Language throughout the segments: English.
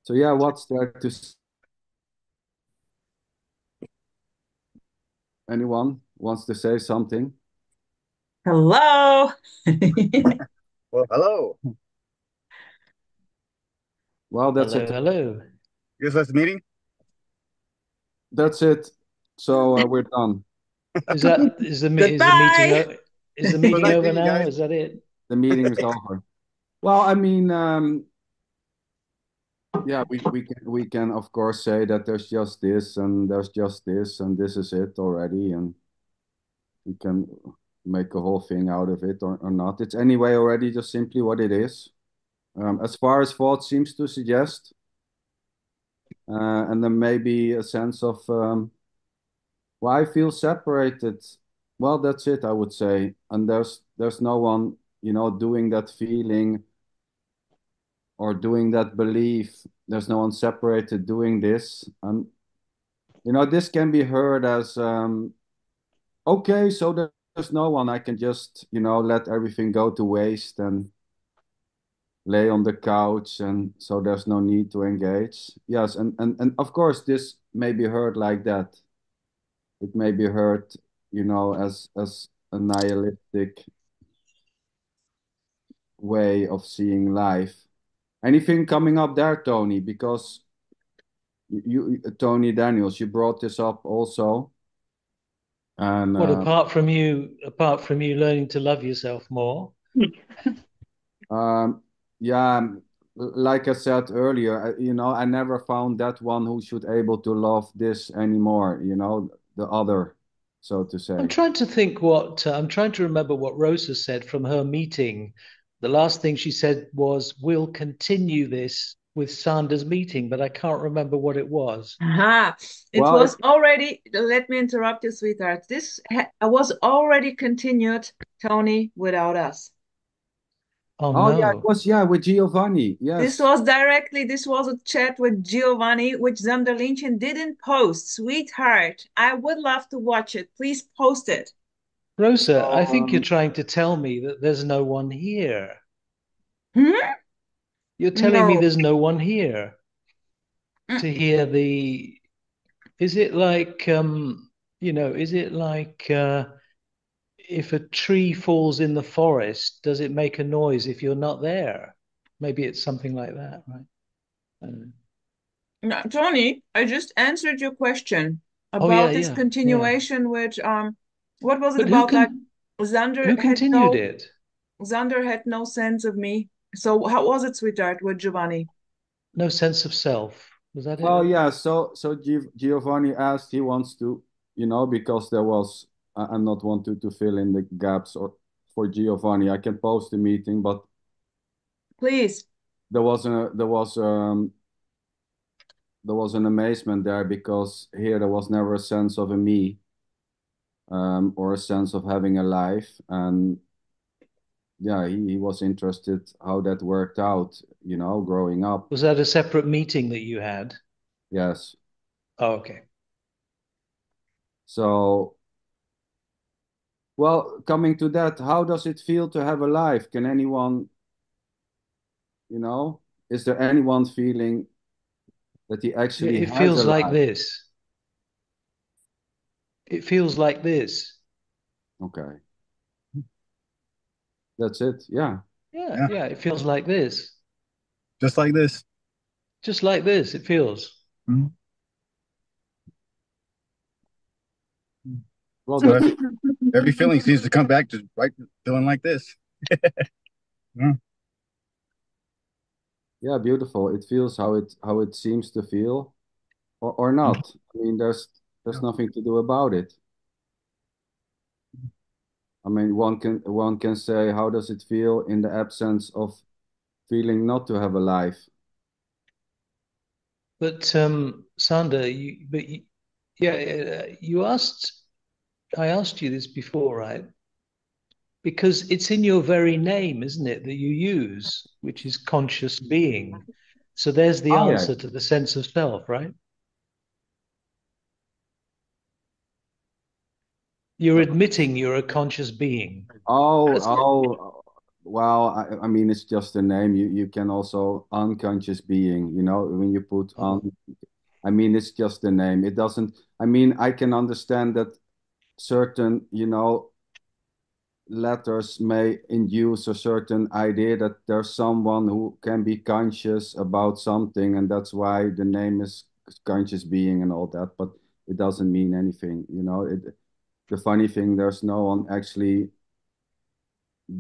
So yeah, what's there to anyone wants to say something? Hello. Well, hello. Well, that's Hello, it. hello. Here's this meeting. That's it. So we're done. Goodbye. Is the So meeting nice over meeting you now? guys. Is that it? The meeting is over. Well, I mean, yeah, we can of course say that there's just this and there's just this and this is it already, and we can make a whole thing out of it or not. It's anyway already just simply what it is. As far as thought seems to suggest, and then maybe a sense of why I feel separated. Well, that's it, I would say. And there's no one, doing that feeling or doing that belief. There's no one separated doing this. And this can be heard as okay, so there's no one. I can just, let everything go to waste and lay on the couch, and so there's no need to engage. Yes, and of course this may be heard like that. It may be heard, as a nihilistic way of seeing life. Anything coming up there, Tony? Because Tony Daniels, you brought this up also, and What apart from you learning to love yourself more? um, yeah, like I said earlier, I never found that one who should able to love this anymore. The other, so to I'm say. trying to think I'm trying to remember what Rosa said from her meeting. The last thing she said was, "We'll continue this with Sanders' meeting," but I can't remember what it was. Aha. It Well, was already, let me interrupt you, sweetheart. Was already continued, Tony, without us. Oh oh yeah, it no. was, yeah, with Giovanni. Yes. This was a chat with Giovanni, which SanderLiiiinchen didn't post. Sweetheart, I would love to watch it. Please post it. Rosa, I So, think you're trying to tell me that there's no one here. Hmm? You're telling me No. there's no one here Mm. to hear the is it like is it like if a tree falls in the forest, does it make a noise if you're not there? Maybe it's something like that, right? I don't know. No, Tony, I just answered your question Oh yeah, about this yeah, yeah. continuation, which what was it But about? Like who continued it? Xander had no sense of me. So how was it, sweetheart, with Giovanni? No sense of self. Was that well, it? yeah. So Giovanni asked. He wants to, because there was. I'm not wanting to fill in the gaps or for Giovanni. I can post the meeting, but Please. there was an amazement there because here there was never a sense of a me, or a sense of having a life, and yeah, he was interested how that worked out, growing up. Was that a separate meeting that you had? Yes. Oh, okay. So, well, coming to that, how does it feel to have a life? Can anyone, you know, is there anyone feeling that he Yeah, actually it has a feels like life? this. It feels like this. Okay, that's it. Yeah. Yeah, Yeah, yeah, it feels like this. just like this. Just like this, it feels. Mhm. Well, So that's every feeling seems to come back to right feeling like this. Yeah. yeah, beautiful. It feels how it seems to feel, or not. I mean, there's nothing to do about it. I mean, one can say, how does it feel in the absence of feeling not to have a life? But Sander, yeah, I asked you this before, right? Because it's in your very name, isn't it, that you use, which is conscious being. So there's the Oh yeah. answer to the sense of self, right? You're So, admitting you're a conscious being. oh, That's oh, well, I mean, it's just a name. You can also unconscious being, when you put Oh. on, I mean, it's just a name. It doesn't, I mean, I can understand that certain, letters may induce a certain idea that there's someone who can be conscious about something, and that's why the name is conscious being and all that, but it doesn't mean anything, the funny thing, there's no one actually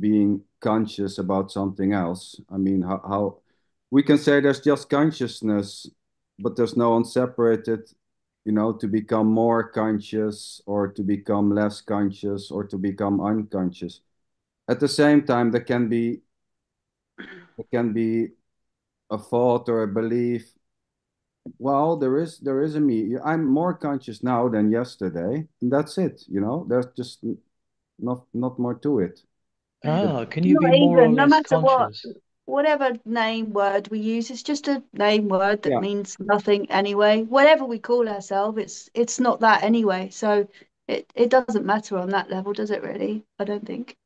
being conscious about something else. I mean, how we can say there's just consciousness, but there's no one separated, to become more conscious or to become less conscious or to become unconscious. At the same time, there can be a thought or a belief. Well, there is a me. I'm more conscious now than yesterday, and that's it. There's just not more to it. Ah, can you be Not more or even, no less matter what, conscious? whatever name word we use, it's just a name word that Yeah. means nothing anyway. Whatever we call ourselves, it's not that anyway. So it doesn't matter on that level, does it really? I don't think.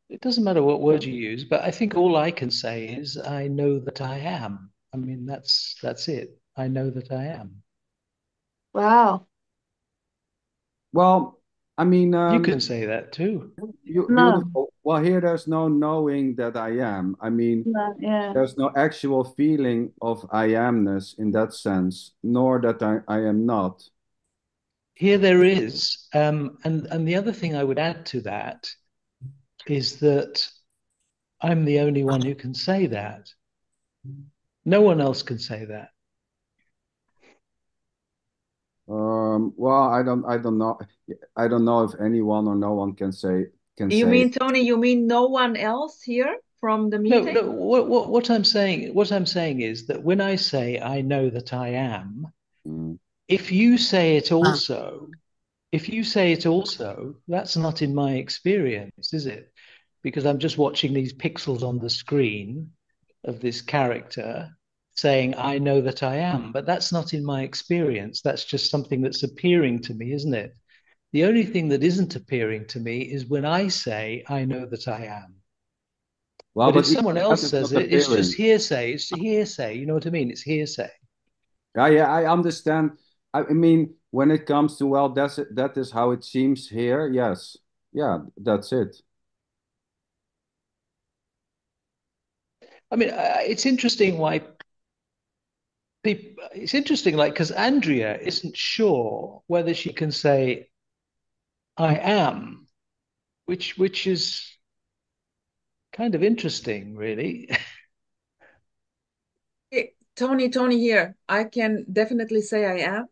It doesn't matter what word you use, but I think all I can say is I know that I am. I mean, that's it. I know that I am. Wow. Well, I mean, You can say that too. No, beautiful. Well, here there's no knowing that I am. I mean, no, yeah. there's no actual feeling of I amness in that sense, nor that I am not. Here there is, and the other thing I would add to that is that I'm the only one who can say that. No one else can say that. Well, I don't know. I don't know if anyone or no one can You say. mean, Tony, you mean no one else here from the No, meeting? no. What I'm saying is that when I say I know that I am, Mm. if you say it also, if you say it also, that's not in my experience, is it? Because I'm just watching these pixels on the screen of this character saying, I know that I am, but that's not in my experience. That's just something that's appearing to me, isn't it? The only thing that isn't appearing to me is when I say, I know that I am. Well, But if but even someone that else is says not it, it's just appearing. hearsay. It's hearsay. You know what I mean? It's hearsay. Yeah, I understand. I mean, when it comes to, well, that's it, that is how it seems here. Yes. Yeah, that's it. I mean, it's interesting why people, it's interesting, like, because Andrea isn't sure whether she can say, I am, which is kind of interesting, really. Tony here. I can definitely say I am,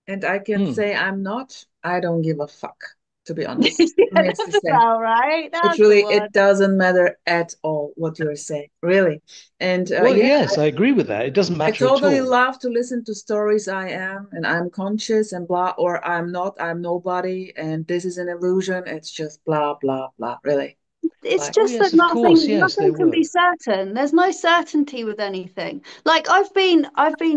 and I can Hmm. say I'm not. I don't give a fuck, to be Yeah, honest. For me, it's the that's same. all right. It That's the really, one. it doesn't matter at all what you're saying, really. And Well, yeah, yes, I agree with that. It doesn't I matter at totally all. love to listen to stories I am and I'm conscious and blah, or I'm not, I'm nobody, and this is an illusion. It's just blah, blah, blah, really. It's Like, Oh, just that yes, of course. Yes, nothing they can be were. certain. There's no certainty with anything. Like I've been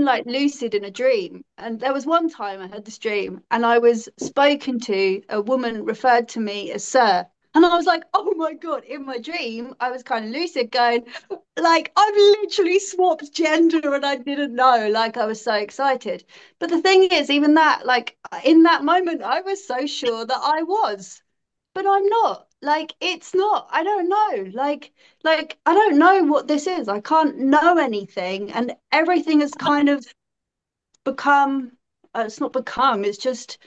like lucid in a dream, and there was one time I had this dream and I was spoken to, a woman referred to me as sir, and I was like, oh my God, in my dream I was kind of lucid going like I've literally swapped gender and I didn't know. Like I was so excited. But the thing is, even that, like in that moment I was so sure that I was, but I'm not. Like it's not. I don't know. Like I don't know what this is. I can't know anything, and everything has kind of become. It's not become. It's just.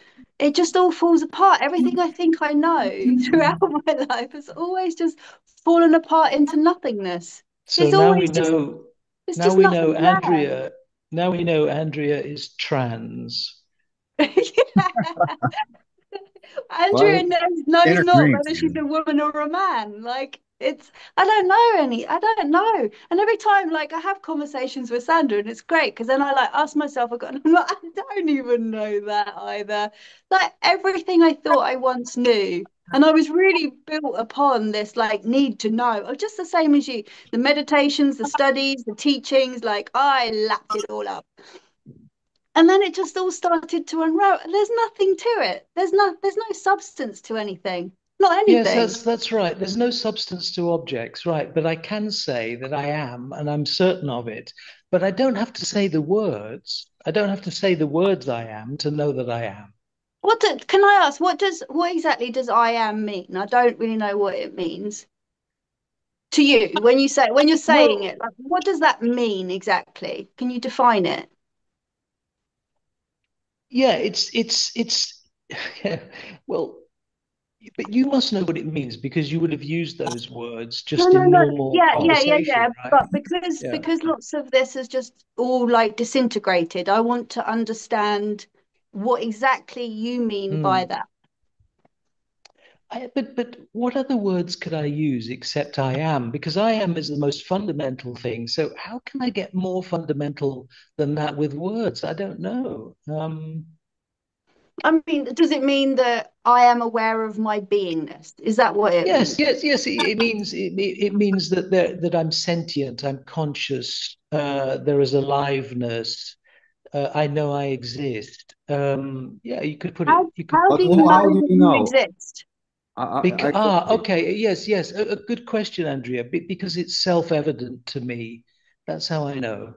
It just all falls apart. Everything I think I know throughout my life has always just fallen apart into nothingness. So It's now we always just. know. It's Now just we know nothing Andrea. Now we know Andrea is trans. there. Andrea Well, knows Inner not dreams, whether she's man. a woman or a man. Like it's, I don't know any, I don't know. And every time, like I have conversations with Sandra, and it's great because then I like ask myself, I'm like, I don't even know that either. Like everything I thought I once knew. And I was really built upon this like need to know, or just the same as you, the meditations, the studies, the teachings, like I lapped it all up. And then it just all started to unravel. There's nothing to it. There's no substance to anything. not Yes, anything. that's right. There's no substance to objects, right? But I can say that I am, and I'm certain of it. But I don't have to say the words. I don't have to say the words I am to know that I am. Can I ask, what exactly does I am mean? I don't really know what it means to you when you're saying Well, it. Like, what does that mean exactly? Can you define it? yeah, it's yeah, well, but you must know what it means because you would have used those words No, just no, in no. normal Yeah. conversation, right? But because Yeah. lots of this is just all like disintegrated, I want to understand what exactly you mean by Hmm. that. But what other words could I use except I am? Because I am is the most fundamental thing. So how can I get more fundamental than that with words? I don't know. I mean, does it mean that I am aware of my beingness? Is that what it Yes, means? yes, yes. It means that that I'm sentient, I'm conscious. There is aliveness. I know I exist. Yeah, you could put it. You could How But do you know how do that you you know? exist? Exactly. Okay, yes, yes. A good question, Andrea. Because it's self-evident to me. That's how I know.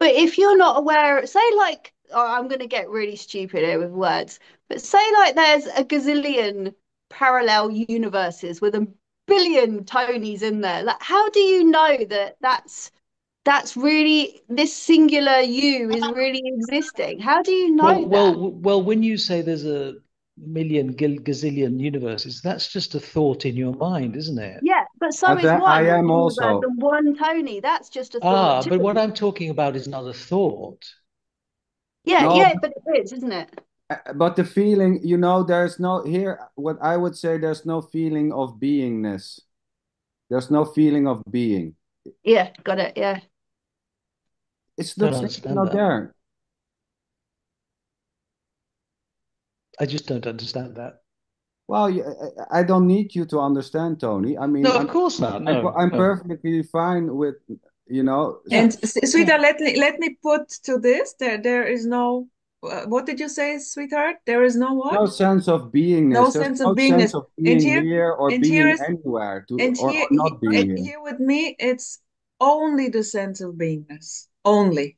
But if you're not aware, say like, oh, I'm going to get really stupid here with words, but say like there's a gazillion parallel universes with a billion Tonys in there. Like, how do you know that that's really this singular you is really existing? How do you know that? Well. When you say there's a million gazillion universes, that's just a thought in your mind, isn't it? Yeah, but so As is I one am universe also. and one Tony. That's just a thought Ah, too. but what I'm talking about is not a thought. Yeah, No, yeah, but it is, isn't it? but the feeling, there's no here. What I would say, there's no feeling of beingness. There's no feeling of being. Yeah, got it. Yeah. Don't It's understand not that. there. I just don't understand that. Well, I don't need you to understand, Tony. I No, mean, of course not. No, I'm no. perfectly fine with, Yeah, And yeah. sweetheart, let me put to this. There is no. What did you say, sweetheart? There is no no what? sense of No beingness. There's sense of no sense beingness. of And being here, here or and here being is, anywhere and or here, not being and here. here with me, it's only the sense of beingness. Only.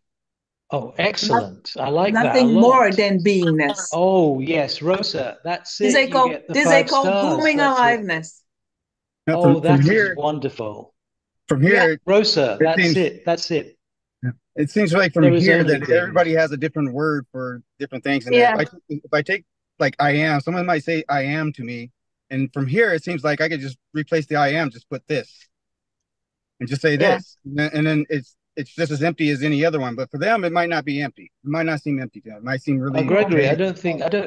Oh, Not, excellent. I like that a nothing more lot. than beingness. Oh, yes, Rosa, that's This it. I You call get the this I five call stars. booming That's it. aliveness. Now, Oh, from that is here, wonderful. from Yeah. here, Rosa, it that's seems it. That's it. it seems like from There is here only that everybody beingness. has a different word for different things. And Yeah. if I take like I am, someone might say I am to me, and from here it seems like I could just replace the I am, just put this, and just say Yeah. this, and then it's just as empty as any other one. But for them, it might not be empty. It might not seem empty to them. It might seem Oh, really Gregory, vague.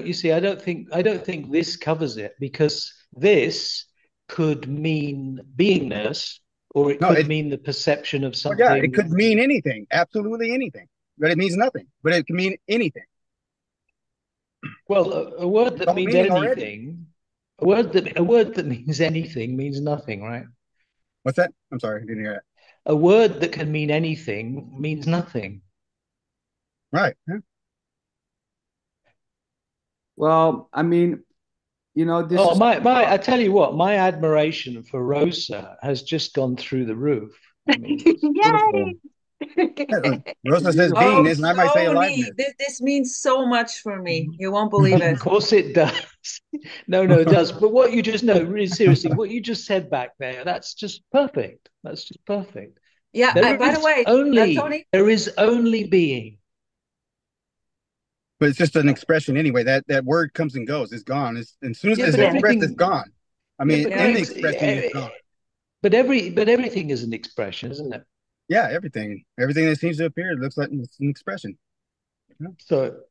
you see, I don't think this covers it because this could mean beingness or it No, could mean the perception of well, yeah, it something. could mean anything, absolutely anything, but it means nothing. But it can mean anything. Well, a word It's that all means meaning already. anything, a word that means anything means nothing, right? What's that? I'm sorry, I didn't hear that. A word that can mean anything means nothing. Right. Yeah. Well, I mean, this Oh, is I tell you what, my admiration for Rosa has just gone through the roof. I mean, it's Yay! beautiful. Rosa says Oh, beingness, and I might say Tony, aliveness. this means so much for me. You won't believe of it. course it does. No, it does. But what you just know, really seriously, what you just said back there, that's just perfect. That's just perfect. Yeah, by the way, Tony, There is only being. But it's just an expression anyway. That word comes and goes. It's gone. As soon as Yeah, it's but Yeah. expressed, it's everything. gone. I Yeah, mean, but yeah, in the Greg's. expression, it's gone. But everything is an expression, isn't it? Yeah, everything that seems to appear looks like it's an expression. Yeah. So,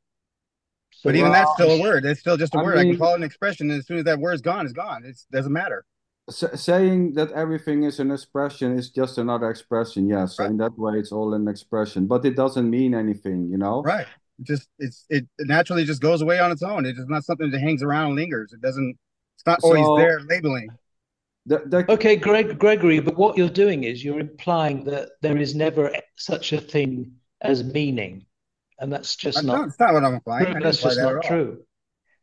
But so even that's Well, still a word. It's still just a I word. I can mean, call it an expression, and as soon as that word's gone, it's gone. It doesn't matter. saying that everything is an expression is just another expression. Yes, so Right. in that way, it's all an expression, but it doesn't mean anything. Right. It naturally just goes away on its own. It's not something that hangs around and lingers. It doesn't. It's not always So there labeling. okay, Gregory, but what you're doing is you're implying that there is never such a thing as meaning, and that's just No, not it's not what I'm implying. true. I didn't That's imply just that not at all. true.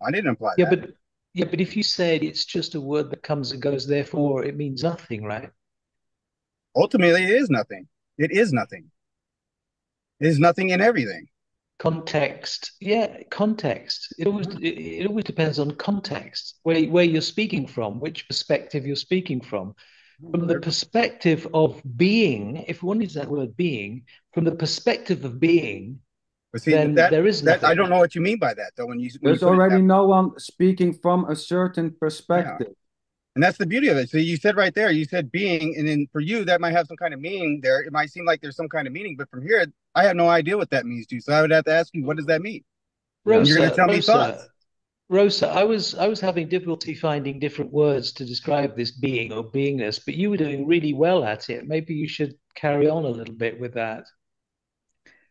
I didn't imply Yeah, that. Yeah, but if you said it's just a word that comes and goes, therefore it means nothing, right? Ultimately, it is nothing. It is nothing. It is nothing in everything. Context, yeah, context. It always depends on context, where you're speaking from, which perspective you're speaking from. From the perspective of being, if one uses that word being, from the perspective of being, But see then there is that I nothing. don't know what you mean by that though. When you There's put it already that no one speaking from a certain yeah, perspective. and that's the beauty of it. So you said right there, you said being, and then for you that might have some kind of meaning there. It might seem like there's some kind of meaning, but from here, I have no idea what that means to you. So I would have to ask you, what does that mean? And you're Yes. going to Rosa, tell me Rosa, thoughts. Rosa, I was having difficulty finding different words to describe this being or beingness, but you were doing really well at it. Maybe you should carry on a little bit with that.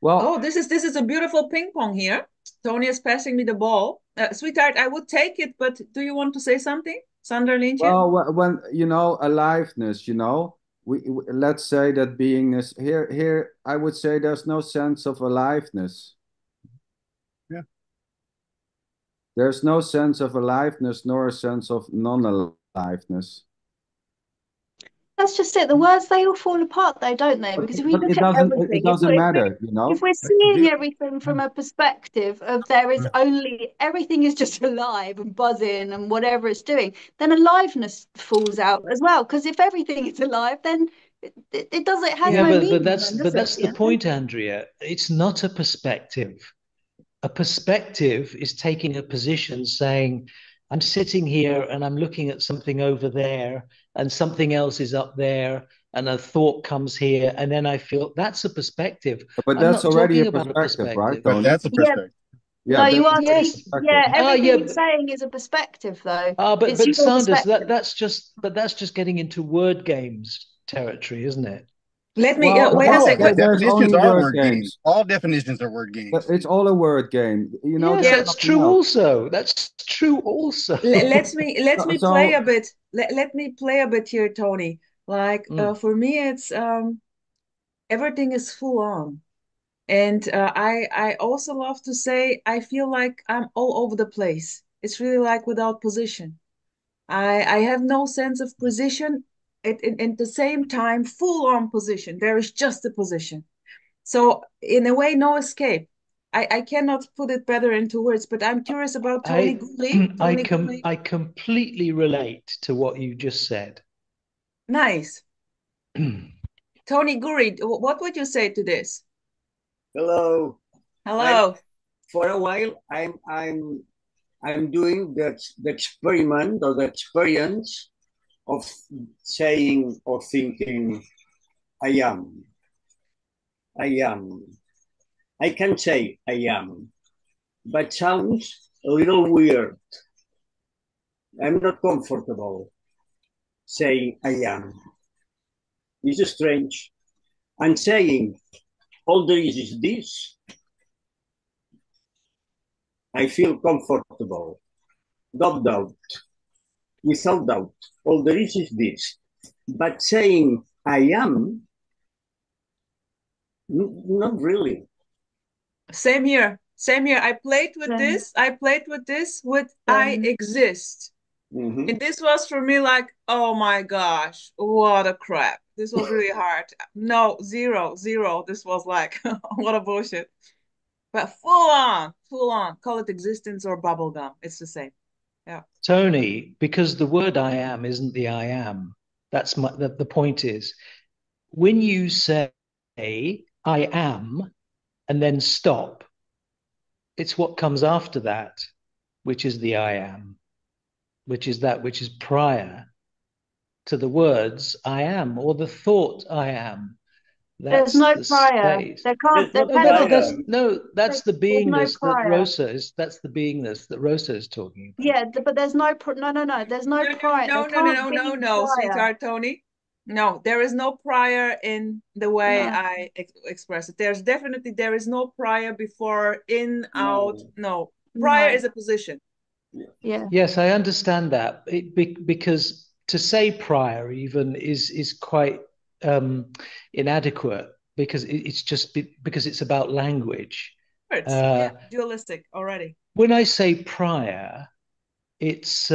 Well, Oh, this is a beautiful ping pong here. Tony is passing me the ball. Sweetheart, I would take it, but do you want to say something, SanderLiiiinchen? well, when you know aliveness, let's say that beingness here, I would say there's no sense of aliveness. Yeah. There's no sense of aliveness nor a sense of non-aliveness. That's just it. The words, they all fall apart though, don't they? But, Because if we but look it at doesn't it everything, doesn't matter, you if know? we're That's the seeing beauty. everything from a perspective of there is only everything is just alive and buzzing and whatever it's doing, then aliveness falls out as well. Because if everything is alive, then it does, it has Yeah, no Yeah. but meaning that's then, does but it? that's the You know? point, Andrea. It's not a perspective. A perspective is taking a position saying, I'm sitting here and I'm looking at something over there, and something else is up there, and a thought comes here, and then I feel that's a perspective. But I'm that's not already a talking about a perspective, right, perspective. But Tony? that's a Yeah. perspective. Yeah, No, you that's are. already a Yes. perspective. Yeah, everything Yeah, you're saying is a perspective, though. but It's your Sanders, perspective. that's just getting into word games territory, isn't it? Let me Well, wait a No, second. but there's definitions only are word word games. games. All definitions are word games. It's all a word game. Yes, There's Yeah, that's nothing true else. also. That's true also. let me play So a bit. Let me play a bit here, Tony. Like Mm. for me, it's everything is full on. And I also love to say I feel like I'm all over the place. It's really like without position. I have no sense of position. At the same time, full on position. There is just a position. So in a way, no escape. I cannot put it better into words, but I'm curious about Tony I Gooley. Tony Gooley, I completely relate to what you just said. nice. Tony Gooley, what would you say to this? Hello. I'm Hello. for a while. I'm doing the experiment or the experience of saying or thinking I am. I am. I can say I am, but sounds a little weird. I'm not comfortable saying I am. It's strange. And saying all there is this, I feel comfortable. No doubt. Without doubt. All there is this. But saying I am, not really. Same here. Same here. I played with Then, this. I played with this with I then exist. Mm-hmm. And this was for me like, oh my gosh, what a crap. This was really hard. No, zero, zero. This was like, what a bullshit. But full on. Call it existence or bubblegum. It's the same. Yeah. Tony, because the word I am isn't the I am. The point is when you say I am and then stop, it's what comes after that, which is the I am, which is that which is prior to the words I am or the thought I am. there's That's no the prior. state. There can't. There's There no No, that, cannot but that's prior. be. no, that's the There's no beingness that prior. That's the beingness that Rosa is talking about. Yeah, but there's no. No, no, no. There's no No, prior. There no, no, no, can't no, no, be no, prior. sweetheart Tony. No, there is no prior in the way No, I express it. There is no prior before, in, out. No. No. Prior no. is a position. Yeah. Yes, I understand that because to say prior even is quite inadequate because it's just because it's about language. Words. Uh, Yeah, dualistic already. when I say prior, it's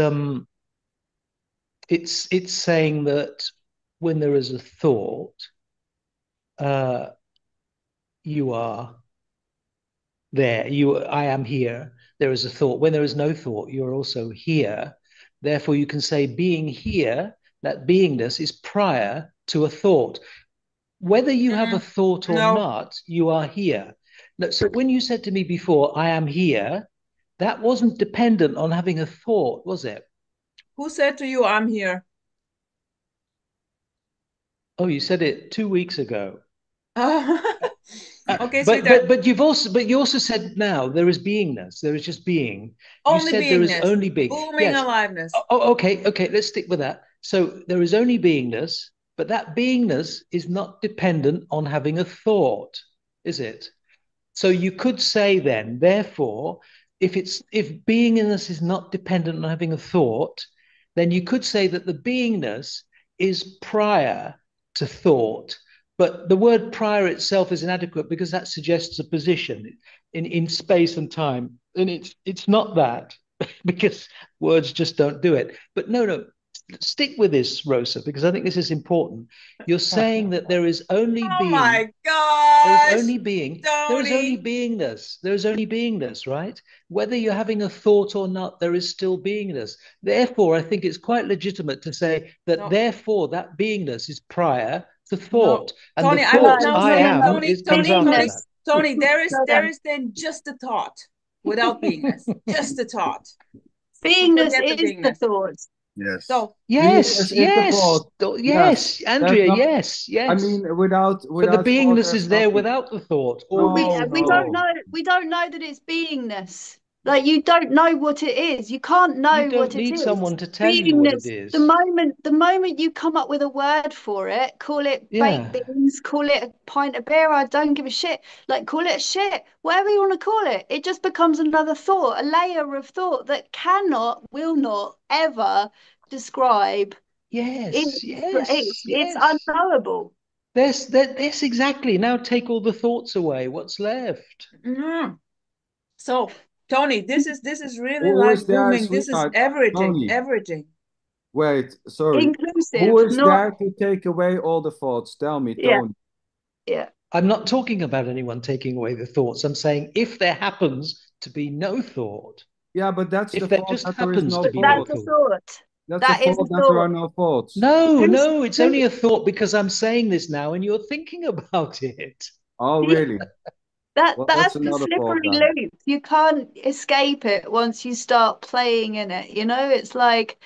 it's saying that when there is a thought, uh, you are there. I am here. There is a thought. When there is no thought, you're also here. Therefore, you can say being here, that beingness is prior to a thought. Whether you have a thought or No. not, you are here. So when you said to me before, I am here, that wasn't dependent on having a thought, was it? Who said to you, I'm here? Oh, you said it 2 weeks ago. Okay, But sweetheart. but you also said now there is beingness. There is just being. Only You said there is beingness. only being. Booming Yes. aliveness. Oh, okay. Let's stick with that. So there is only beingness, but that beingness is not dependent on having a thought, is it? So you could say then, therefore, if beingness is not dependent on having a thought, then you could say that the beingness is prior to thought. But the word prior itself is inadequate because that suggests a position in space and time. And it's not that because words just don't do it. But no, stick with this, Rosa, because I think this is important. You're saying that there is only Oh being. my There is gosh, only being. There is only Tony. beingness. There is only beingness, right? Whether you're having a thought or not, there is still beingness. Therefore, I think it's quite legitimate to say that No, therefore that beingness is prior to no. thought. And the Tony, thought no, I no, no, am Tony, comes Tony, after Tony, that. Beingness. Tony, Slow there down. is then just a thought without beingness. Just a thought. So Beingness forget the is the beingness. thought. Yes. So Yes, It's the yes, fault. Yes, yes, there's Andrea, no. yes, I yes. mean, without But the thought, beingness there's is there nothing. without the thought. Well, Or No, we don't no. know. We don't know that it's beingness. Like you don't know what it is. You can't you know don't what it need is. someone to tell you what it Beingness. is. The moment you come up with a word for it, call it baked Yeah. beans, call it a pint of beer. I don't give a shit. Like call it shit, whatever you want to call it. It just becomes another thought, a layer of thought that cannot, will not ever describe. Yes, It's yes, yes. unknowable. That's exactly. Now take all the thoughts away. What's left? mhm. So Tony, this is really Who is like there, booming. This is sweetheart? everything, Tony, everything. wait, sorry. Who Inclusive, is not there to take away all the thoughts? Tell me, yeah, Tony. yeah. I'm not talking about anyone taking away the thoughts. I'm saying if there happens to be no thought, Yeah, but that's the if there fault just that there is happens no to be no That's thought. a thought. thought. That's the That is a fault that there are thought. no thoughts. No, Who's no, it's who? only a thought because I'm saying this now and you're thinking about it. Oh, Yeah, really? Well, that's that's the another fault slippery then. loop. You can't escape it once you start playing in it. You know, it's like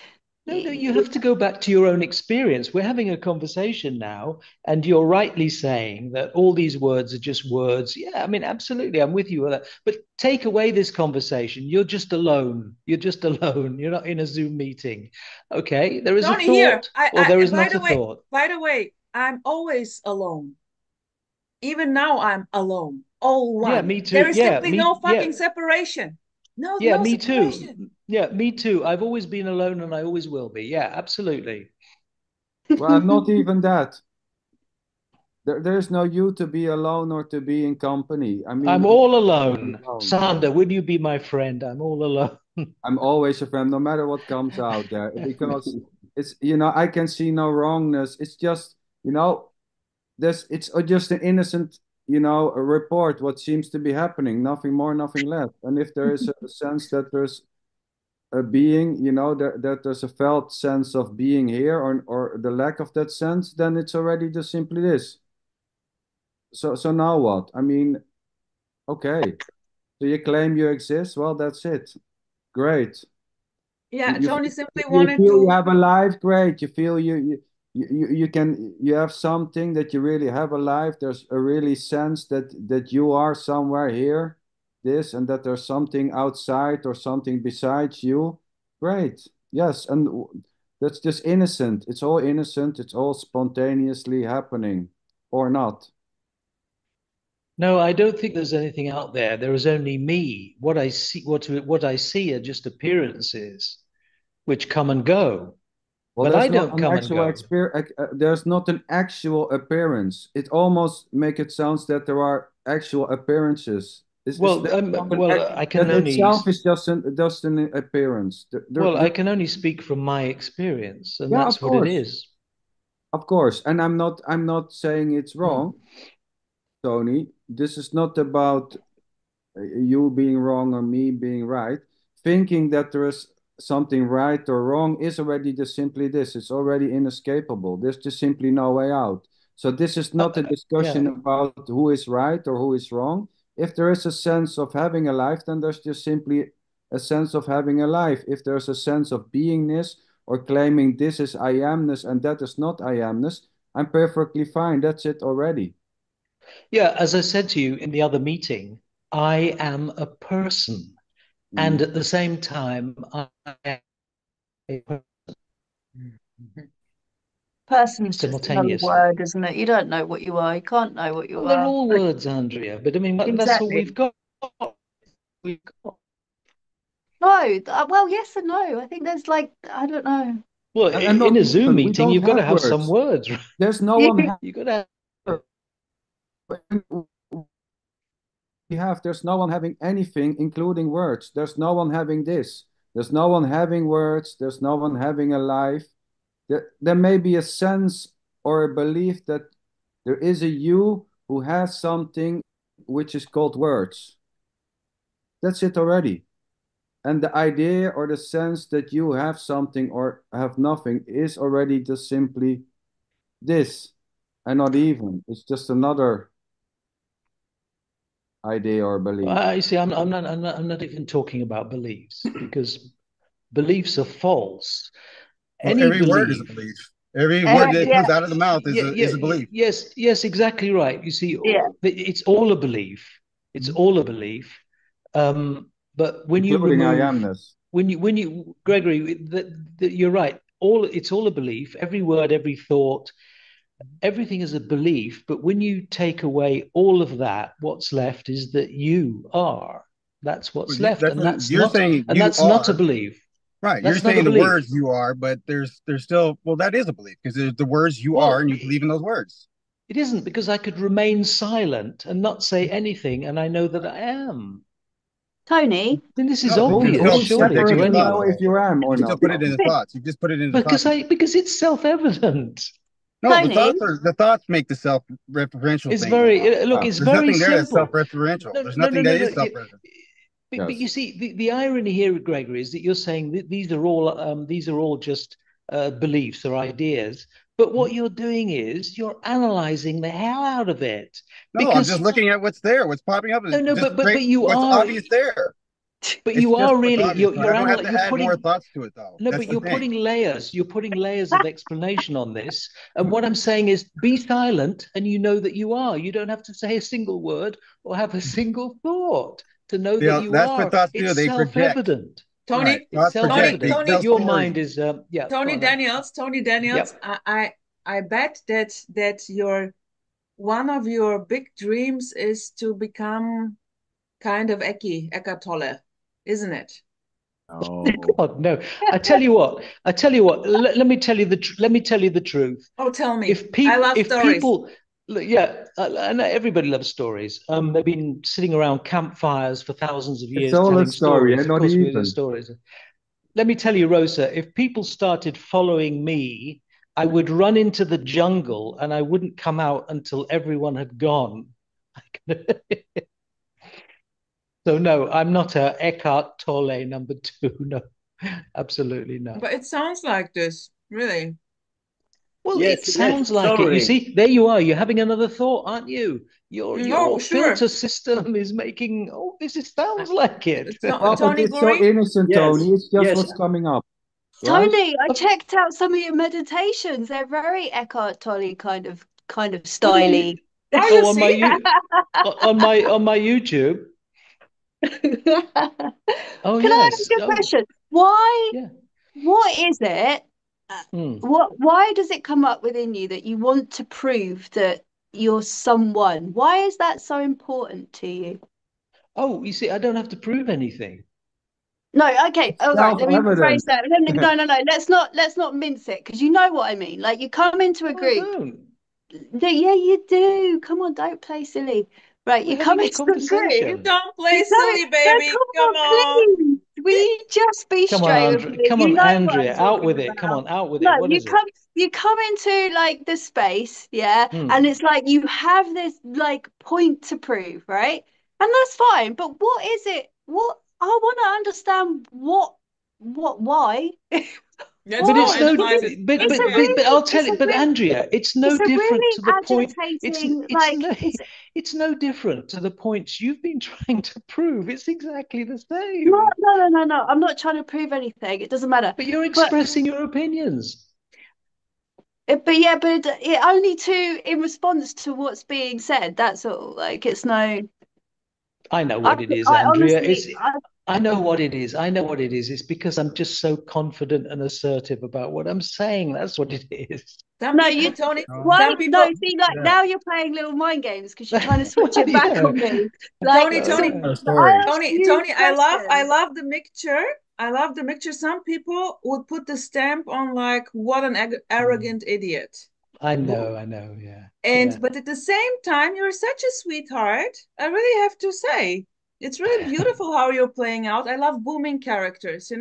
No, you have to go back to your own experience. We're having a conversation now, and you're rightly saying that all these words are just words. Yeah, I mean, absolutely, I'm with you on that. But take away this conversation. You're just alone. You're just alone. You're not in a Zoom meeting. Okay, there is a Tony, here. thought, or there is By not the a way, thought. I'm always alone. Even now I'm alone. All Yeah, one. me There too. is Yeah, simply no me. Yeah, fucking separation. No, yeah, no me separation. too. Yeah, me too. I've always been alone, and I always will be. Yeah, absolutely. Well, not even that. There's no you to be alone or to be in company. I I'm mean, all you're alone. alone. Sander, will you be my friend? I'm all alone. I'm always a friend, no matter what comes out there, because it's, I can see no wrongness. It's just, it's just an innocent, a report, what seems to be happening, nothing more, nothing less. And if there is a sense that there's a being, that there's a felt sense of being here, or the lack of that sense, then it's already just simply this. So now what? I mean, okay. So you claim you exist? Well, that's it. Great. You, Yeah, you, Tony simply you wanted feel you to. have a life, great. You feel you have something that you really have a life. There's a really sense that you are somewhere here, this, and that there's something outside or something besides you. Great. Yes, and that's just innocent. It's all innocent. It's all spontaneously happening, or not. No, I don't think there's anything out there. There is only me. What I see are just appearances which come and go. Well, But I there's not don't an come and actual go. experience. There's not an actual appearance. It almost make it sounds that there are actual appearances. Is that I can that only itself is just an appearance. I can only speak from my experience, and Yeah, that's what it is. of course, and I'm not saying it's wrong, Tony. This is not about you being wrong or me being right. Thinking that there is something right or wrong is already just simply this. It's already inescapable. There's just simply no way out. So this is not a discussion Yeah. about who is right or who is wrong. If there is a sense of having a life, then there's just simply a sense of having a life. If there's a sense of beingness or claiming this is I amness and that is not I amness, I'm perfectly fine. That's it already. Yeah, as I said to you in the other meeting, I am a person. And at the same time, I am a person. Person's just another Simultaneously. word, isn't it? You don't know what you are. You can't know what you Well, they're are. all words, Andrea, but I mean, that's all Exactly. we've got. We've got. No, well, yes and no. I think there's like, I don't know. Well, And in not a Zoom even, we meeting, don't you've got to have have some words. words, right? There's no one You've got to have. there's no one having anything, including words. There's no one having this. There's no one having words. There's no one having a life. There may be a sense or a belief that there is a you who has something which is called words. That's it already. And the idea or the sense that you have something or have nothing is already just simply this and not even. It's just another idea or belief. You see, I'm not even talking about beliefs because beliefs are false. Well, Any every word is a belief. belief. Every word that Yeah, comes out of the mouth is Yeah, a belief. yes, exactly right. You see, yeah. it's all a belief. It's all a belief. But when you Including I remove, amness. when you, Gregory, you're right. It's all a belief. Every word, every thought, everything is a belief. But when you take away all of that, what's left is that you are. That's what's left, and You're saying you that's not a are. belief. Right. You're That's not a saying the belief. words you are, but there's still, well, that is a belief because there's the words you are Well, and you believe in those words. it isn't, because I could remain silent and not say anything, and I know that I am. Tony, I mean, this is No, because you're obvious, still Who's surely, projecting to a separating thought now anyone. if you am or You still not? put it in the thoughts. You just put it in the thoughts. Because it's self-evident. No, Tony, the thoughts make the self-referential It's thing go on. very look. It's There's very nothing there that's simple. self-referential. No, There's no, no, nothing no, that no. is self-referential. But you Yes. see, the irony here, Gregory, is that you're saying that these are all just beliefs or ideas. But what you're doing is you're analyzing the hell out of it. No, I'm just Because looking at what's there, what's popping up, no, and no, just but you what's are, obvious there. but It's you just are what's really obvious. I don't have to you're add more putting. thoughts to it, though. No, That's but the thing. you're putting layers of explanation on this. And what I'm saying is be silent and you know that you are. You don't have to say a single word or have a single thought to know that Yeah, you that's what are. thoughts do. It's They project. self-evident. Right. Tony, It's Thoughts project. They self-evident. Tony, tell Your stories. mind is yeah, go Tony on then. Daniels, Tony Daniels. Yep. I bet that your one of your big dreams is to become kind of Eckhart Tolle, isn't it? Oh. God, no. I tell you what. Let me tell you let me tell you the truth. Oh, tell me. If I people love if stories. people yeah, I know everybody loves stories. They've been sitting around campfires for thousands of It's years all a telling story, stories. and Of not course, we do even. stories. Let me tell you, Rosa, if people started following me, I would run into the jungle and I wouldn't come out until everyone had gone. So no, I'm not a Eckhart Tolle number two. No, absolutely not. But it sounds like this, really. Well, it Yes, yes, sounds like it. You sorry. see, there you are. You're having another thought, aren't you? No, Your sure. filter system is making. Oh, sounds like it. Well, but Tony it's so Guri? innocent, Yes, Tony. It's just yes. what's coming up, right? Tony, I checked out some of your meditations. They're very Eckhart Tolle kind of styly. Oh, you Oh, on see? on my YouTube. Oh Can I ask yes. you a Oh question? Why? yeah. What is it? Hmm. Why does it come up within you that you want to prove that you're someone? Why is that so important to you? Oh, you see, I don't have to prove anything. No, okay, It's all right. Let me rephrase self-evident. that. No, no, no. Let's not mince it because you know what I mean. Like you come into a No, I group. don't. Yeah, you do. Come on, don't play silly. Right, you We're come having a into the group. conversation. Don't play You come silly, in, no, baby. come Come on, on. please. Will you just be Come on, straight with Andrea. me? Come You on, know what I'm Andrea. Out talking with it. Come about. on, out with No, it. What is it? you come into like the space, yeah, and Hmm. it's like you have this like point to prove, right? And that's fine, but what is it? What I want to understand why? Let's But go it's Why? no, analyze Because it. but Let's it's a be but but, honest. but really, I'll tell it. But Andrea, it's no it's a different really to the point. agitating, It's like no it's no different to the points you've been trying to prove. It's exactly the no, same. no, no, no, no. I'm not trying to prove anything. It doesn't matter. But you're But expressing your opinions. but yeah, but it only to in response to what's being said. That's all. Like it's no. I know what it is, I Andrea. honestly, I know what it is. I know what it is. It's because I'm just so confident and assertive about what I'm saying. That's what it is. Some no, people, you. Tony, Why? some No, people, see, like Yeah. now you're playing little mind games because you're trying to switch Well, it back yeah. on me. Like, so Tony, I Story. asked you Tony, I questions. love the mixture. I love the mixture. Some people would put the stamp on like, what an arrogant idiot. I know, yeah. And Yeah. but at the same time, you're such a sweetheart. I really have to say, it's really beautiful how you're playing out. I love booming characters,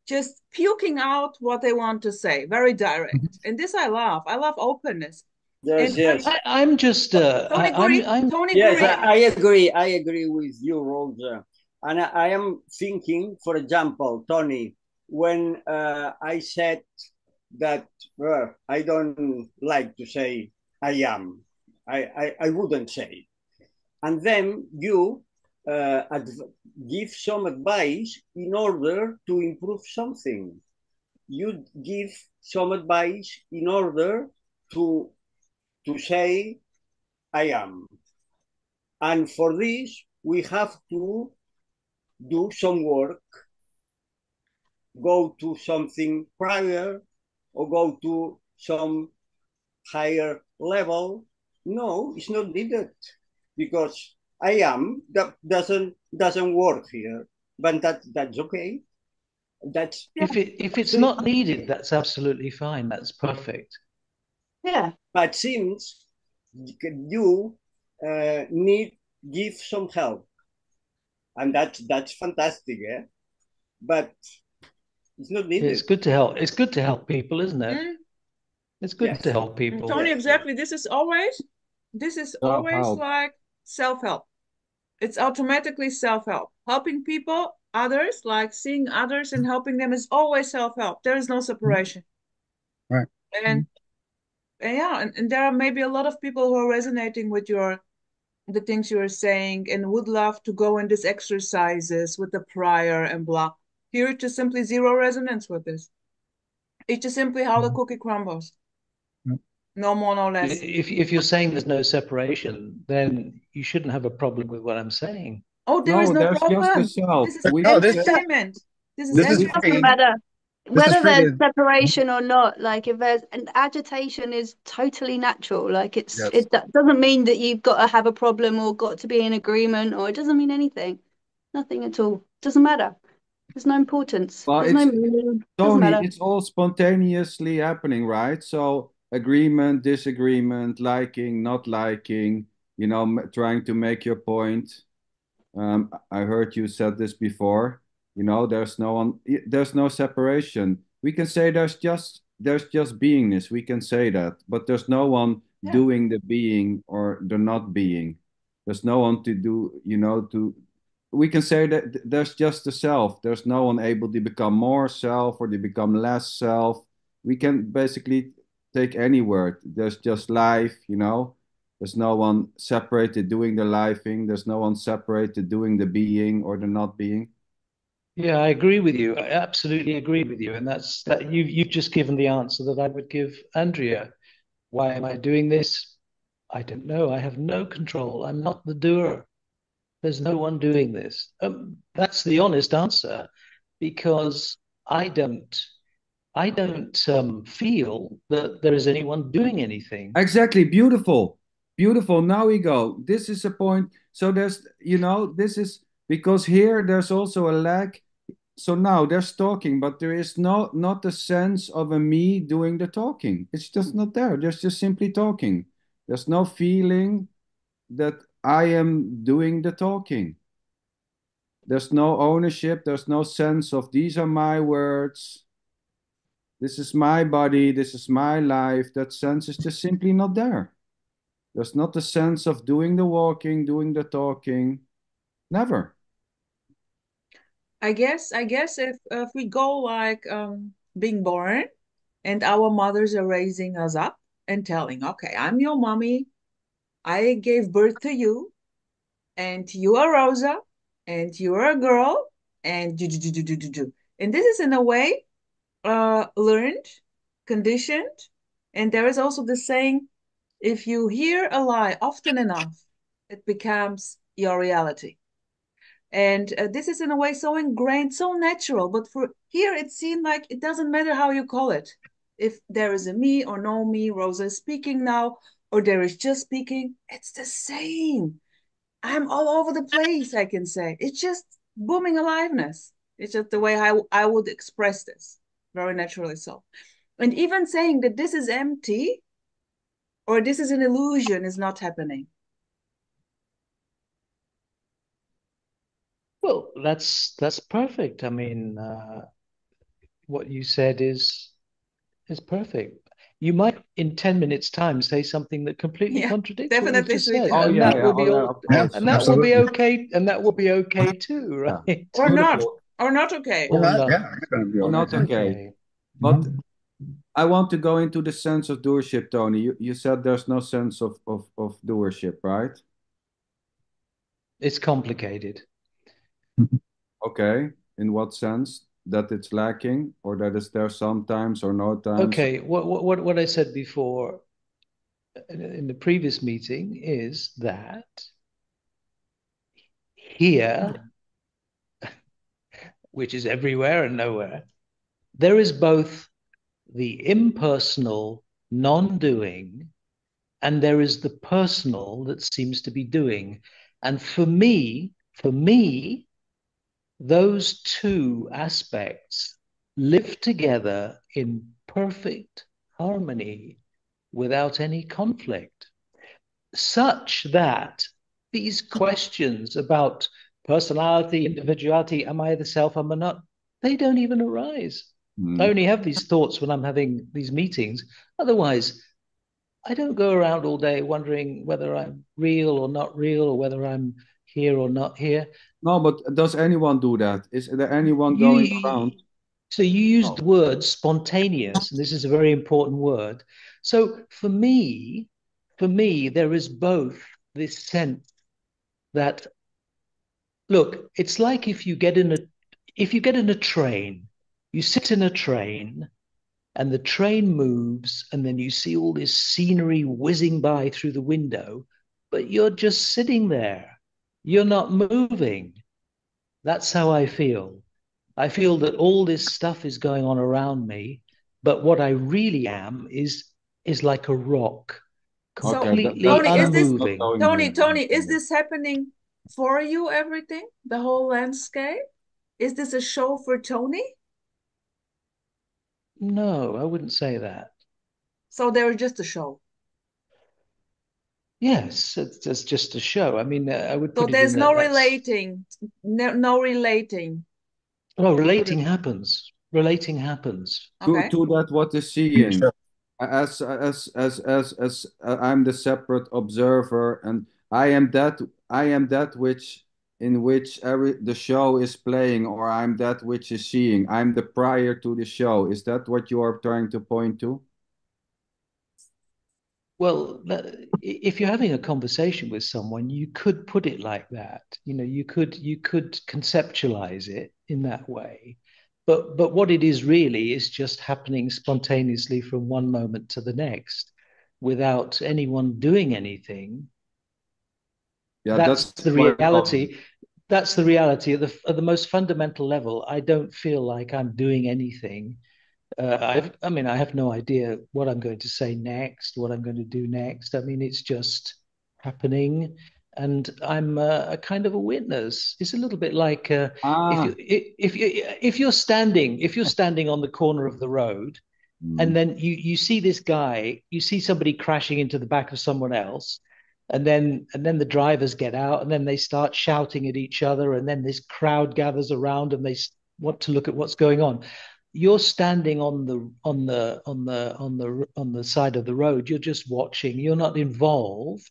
just puking out what they want to say, very direct. And this I love. I love openness. Yes, And yes, I'm just I'm Tony yes. Guri. I agree. I agree with you, Roger. And I am thinking, for example, Tony, when I said that I don't like to say I am, I wouldn't say. And then you give some advice in order to improve something. You give some advice in order to say I am. And for this, we have to do some work, go to something prior or go to some higher level. No, it's not needed because I am that doesn't work here. But that's okay. That's Yeah, if it's not needed, that's absolutely fine. That's perfect. yeah. but seems you need give some help, and that's fantastic. Eh? But it's not It's needed. good to help. It's good to help people, isn't it? Mm, It's good to Yes, help people. Tony, yes, yes. exactly. This is always Self-help. like self-help. It's automatically self-help. Helping people, others, like seeing others and helping them is always self-help. There is no separation. Right. And, and yeah, and there are maybe a lot of people who are resonating with the things you are saying and would love to go in these exercises with the prior and blah. Here it's just simply zero resonance with this. It's just simply how the cookie crumbles. No more, no less. If you're saying there's no separation, then you shouldn't have a problem with what I'm saying. Oh, there is No, no there's just the problem. self. This is We No, can this say, entertainment. This is this is we, Doesn't free. entertainment. matter This is whether free there's to separation or not. Like if there's an agitation is totally natural. Like yes. doesn't mean that you've got to have a problem or got to be in agreement or it doesn't mean anything. Nothing at all. Doesn't matter. There's no importance. well, There's no it's meaning. Doesn't Tony, matter. it's all spontaneously happening, right? So agreement, disagreement, liking, not liking, trying to make your point. I heard you said this before. There's no separation. We can say there's just beingness. We can say that, but there's no one Yeah. doing the being or the not being. There's no one to do, to. We can say that there's just the self. There's no one able to become more self or to become less self. We can basically take any word. There's just life. There's no one separated doing the life thing. There's no one separated doing the being or the not being. Yeah, I agree with you. I absolutely agree with you. And that's that you've just given the answer that I would give Andrea. Why am I doing this? I don't know. I have no control. I'm not the doer. There's no one doing this. That's the honest answer, because I don't feel that there is anyone doing anything. Exactly. Beautiful. Beautiful. Now we go. This is a point. So this is because here there's also a lack. So now there's talking, but there is not a sense of a me doing the talking. It's just not there. There's just simply talking. There's no feeling that I am doing the talking. There's no ownership. There's no sense of these are my words. This is my body. This is my life. That sense is just simply not there. There's not the sense of doing the walking, doing the talking. Never. I guess if we go like being born and our mothers are raising us up and telling, okay, I'm your mommy. I gave birth to you, and you are Rosa, and you are a girl, and do. And this is in a way learned, conditioned, and there is also the saying, if you hear a lie often enough, it becomes your reality. And this is in a way so ingrained, so natural. But for here, it seemed like it doesn't matter how you call it. If there is a me or no me, Rosa is speaking now, or there is just speaking, it's the same. I'm all over the place, I can say. It's just booming aliveness. It's just the way I would express this, very naturally so. And even saying that this is empty or this is an illusion is not happening. Well, that's perfect. I mean, what you said is perfect. You might, in 10 minutes' time, say something that completely Yeah, contradicts what you've definitely just said, speaking. Oh and yeah, that yeah, will oh be yeah, all, of Yeah, course. and that will be absolutely. okay, and that will be okay too, Yeah, right? Or not, beautiful. or not okay. Or Or not, not. yeah. It's gonna be Or okay. not okay. Okay. But I want to go into the sense of doership, Tony. You said there's no sense of doership, right? It's complicated. Okay. In what sense? That it's lacking, or that it's there sometimes or no times? Okay, what I said before in the previous meeting is that here, which is everywhere and nowhere, there is both the impersonal non-doing and there is the personal that seems to be doing. And for me, those two aspects live together in perfect harmony without any conflict, such that these questions about personality, individuality, am I the self, am I not, they don't even arise. I only have these thoughts when I'm having these meetings. Otherwise, I don't go around all day wondering whether I'm real or not real, or whether I'm here or not here. No, but does anyone do that? Is there anyone going around? You, so you used No. the word spontaneous, and this is a very important word. So for me, there is both this sense that, look, it's like if you get in a train, you sit in a train and the train moves, and then you see all this scenery whizzing by through the window, but you're just sitting there. You're not moving. That's how I feel. I feel that all this stuff is going on around me, but what I really am is like a rock, So, Okay, completely Tony, that's is this not unmoving. going Tony, here. Tony, is this happening for you, everything? The whole landscape? Is this a show for Tony? No, I wouldn't say that. So they're just a show. Yes, it's just a show. I mean, I would So put it in there's no that's relating, no relating. well, relating happens. Relating happens. Okay. To that what is seeing. As I'm the separate observer, and I am that which in which every the show is playing, or I'm that which is seeing. I'm the prior to the show. Is that what you are trying to point to? Well, if you're having a conversation with someone, you could put it like that. You could conceptualize it in that way. But what it is really is just happening spontaneously from one moment to the next without anyone doing anything. Yeah, That's that's the my problem. reality. That's the reality at the most fundamental level. I don't feel like I'm doing anything. I mean, I have no idea what I'm going to say next, what I'm going to do next. I mean, it's just happening, and I'm a kind of a witness. It's a little bit like if Ah, you if you're standing on the corner of the road, hmm. and then you see this guy, you see somebody crashing into the back of someone else, and then the drivers get out, and then they start shouting at each other, and then this crowd gathers around, and they want to look at what's going on. You're standing on the side of the road. You're just watching. You're not involved.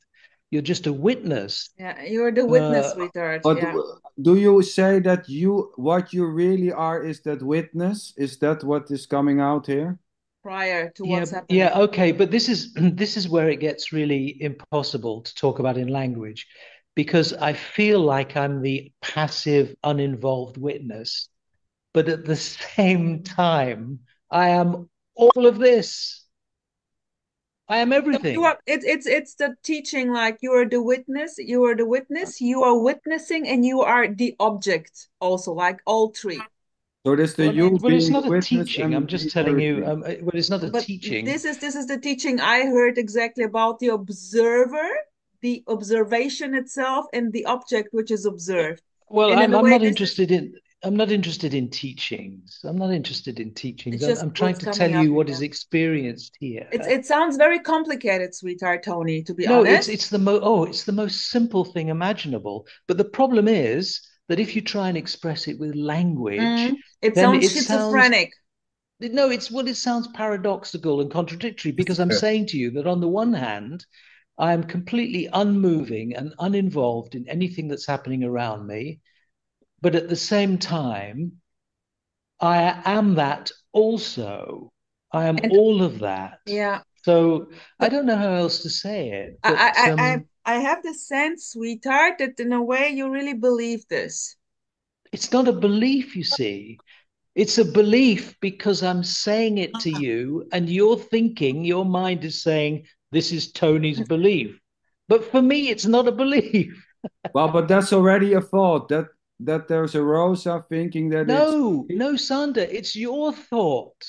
You're just a witness. Yeah, you're the witness, sweetheart. But Yeah. do you say that what you really are is that witness? Is that what is coming out here? Prior to what's Yeah, happening. yeah, okay, but this is where it gets really impossible to talk about in language, because I feel like I'm the passive, uninvolved witness, but at the same time, I am all of this. I am So everything. it's the teaching, like you are the witness, you are witnessing, and you are the object also, like all three. So this the Well, you it's being not the a witness teaching. I'm and just being telling you. everything. Well, it's not a But teaching. this is the teaching I heard exactly about the observer, the observation itself, and the object which is observed. Well, And in a I'm way, not this is interested in. I'm not interested in teachings. I'm not interested in teachings. it's just I'm trying what's to tell coming up you what is here. experienced here. It sounds very complicated, sweetheart Tony, to be No, honest. it's the most simple thing imaginable. But the problem is that if you try and express it with language, It then sounds it sounds schizophrenic. no, it sounds paradoxical and contradictory, because I'm saying to you that on the one hand, I am completely unmoving and uninvolved in anything that's happening around me, but at the same time, I am that also. I am And all of that. yeah, So I but don't know how else to say it, but I have the sense, sweetheart, that in a way you really believe this. it's not a belief, you see. It's a belief because I'm saying it to you, and you're thinking, your mind is saying, this is Tony's belief. But for me, it's not a belief. Well, but that's already a thought. That there's a Rosa thinking that it's No, Sander, it's your thought.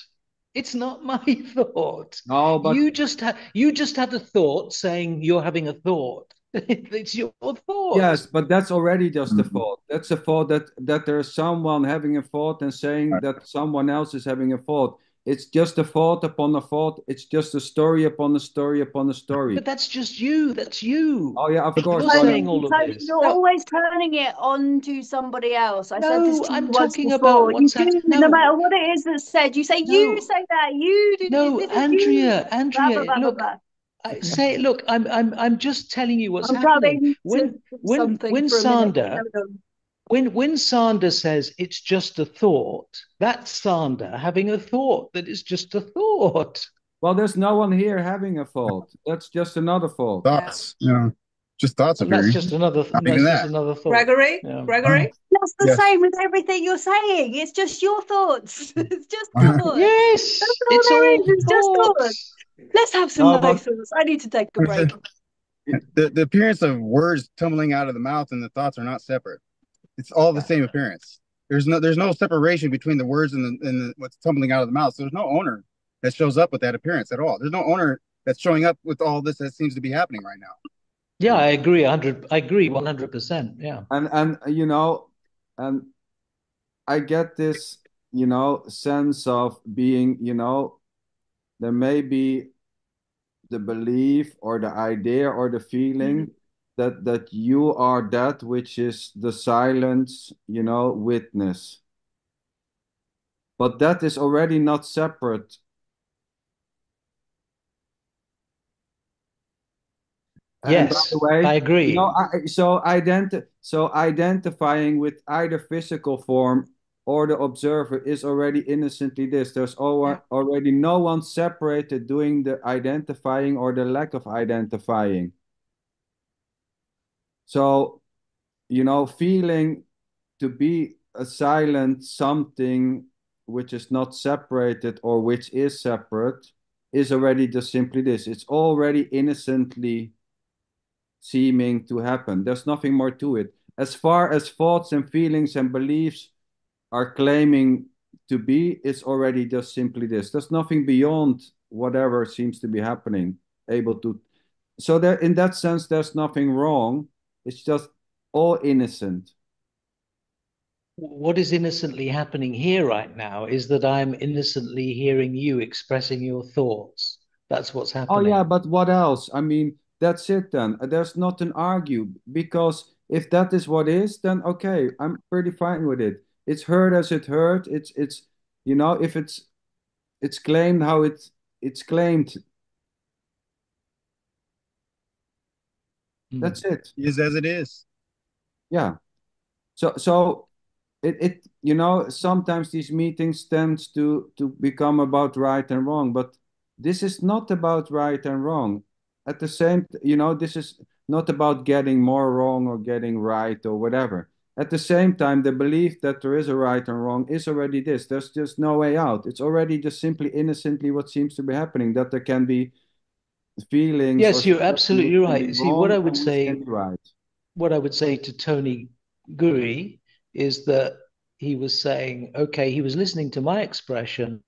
It's not my thought. no, but You just had a thought saying you're having a thought. It's your thought. yes, but that's already just a Mhm. thought. That's a thought that there's someone having a thought and saying that someone else is having a thought. It's just a thought upon a thought. It's just a story upon a story upon a story. But that's just you. That's you. Oh yeah, of course. You're But saying all of Tony, this. you're No, always turning it on to somebody else. I said this No, to you I'm once talking about before. You what's do, happening. no matter what it is that's said, you No, say that, you do this, no, this is you, blah, blah, Andrea, blah, blah, look, blah. I'm just telling you what's I'm happening. going to something When for a minute. Sander, when Sander says it's just a thought, that's Sander having a thought that is just a thought. well, there's no one here having a thought. That's just another thought. yeah. Thoughts, just thoughts And that's appearing. just another Not even that. thought. Gregory, Yeah. Gregory. That's the Yes. same with everything you're saying. It's just your thoughts. It's just thoughts. That's Yes, all it's there all is. It's just thoughts. thoughts. Let's have some No, nice but thoughts. I need to take a break. The appearance of words tumbling out of the mouth and the thoughts are not separate. It's all the same appearance. There's no separation between the words and what's tumbling out of the mouth. So there's no owner that shows up with that appearance at all. There's no owner that's showing up with all this that seems to be happening right now. Yeah, I agree 100. I agree 100%. Yeah. and and I get this, sense of being, there may be the belief or the idea or the feeling that you are that which is the silence, witness. But that is already not separate. And by the Yes, way, I agree. so identifying with either physical form or the observer is already innocently this. There's Yeah. already no one separated doing the identifying or the lack of identifying. So, feeling to be a silent something which is not separated or which is separate is already just simply this. It's already innocently seeming to happen. There's nothing more to it. As far as thoughts and feelings and beliefs are claiming to be, it's already just simply this. There's nothing beyond whatever seems to be happening, able to. So there, in that sense, there's nothing wrong. It's just all innocent. What is innocently happening here right now is that I'm innocently hearing you expressing your thoughts. That's what's Oh yeah, happening. but what else? I mean, that's it then. There's not an argue because if that is what is, then okay, I'm pretty fine with it. It's heard as it heard. It's if it's claimed how it's claimed. That's it. Is as it is. Yeah. So it sometimes these meetings tend to become about right and wrong, but this is not about right and wrong. At the same, this is not about getting more wrong or getting right or whatever. At the same time, the belief that there is a right and wrong is already this. There's just no way out. It's already just simply innocently what seems to be happening, that there can be feelings or Yes, you're something which absolutely can right. be See, what wrong I would and which can say, be right. what I would say to Tony Guri is that he was saying, okay, he was listening to my expression,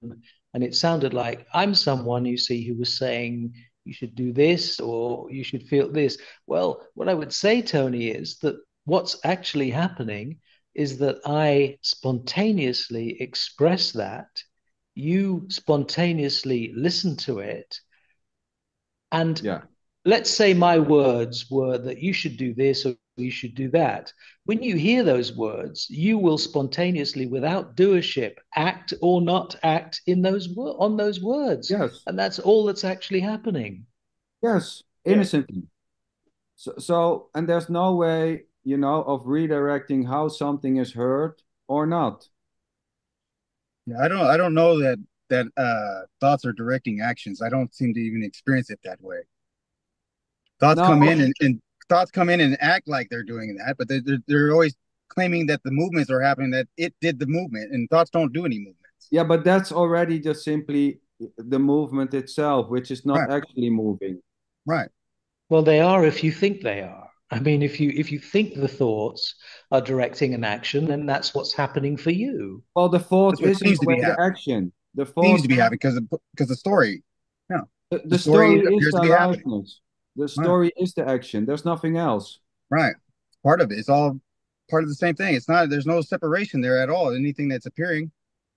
and it sounded like I'm someone, you see, who was saying you should do this or you should feel this. Well, what I would say, Tony, is that what's actually happening is that I spontaneously express that, you spontaneously listen to it, and Yeah. let's say my words were that you should do this or you should do that. When you hear those words, you will spontaneously, without doership, act or not act in on those words. Yes. And that's all that's actually happening. Yes. Yeah. Innocently. So, and there's no way, of redirecting how something is heard or not. Yeah, I don't know that thoughts are directing actions. I don't seem to even experience it that way. Thoughts No, come in and thoughts come in and act like they're doing that, but they're always claiming that the movements are happening, that it did the movement, and thoughts don't do any movements. yeah, but that's already just simply the movement itself, which is not Right, actually moving. right. Well, they are if you think they are. I mean, if you think the thoughts are directing an action, then that's what's happening for you. Well, the thought That's what is in seems a to way be the happening. action. The Seems thought, to be happening because the story, yeah, the the story story is appears the to be happening. aliveness. The Right, story is the action. There's nothing else. right. Part of it. It's all part of the same thing. It's not. There's no separation there at all. Anything that's appearing.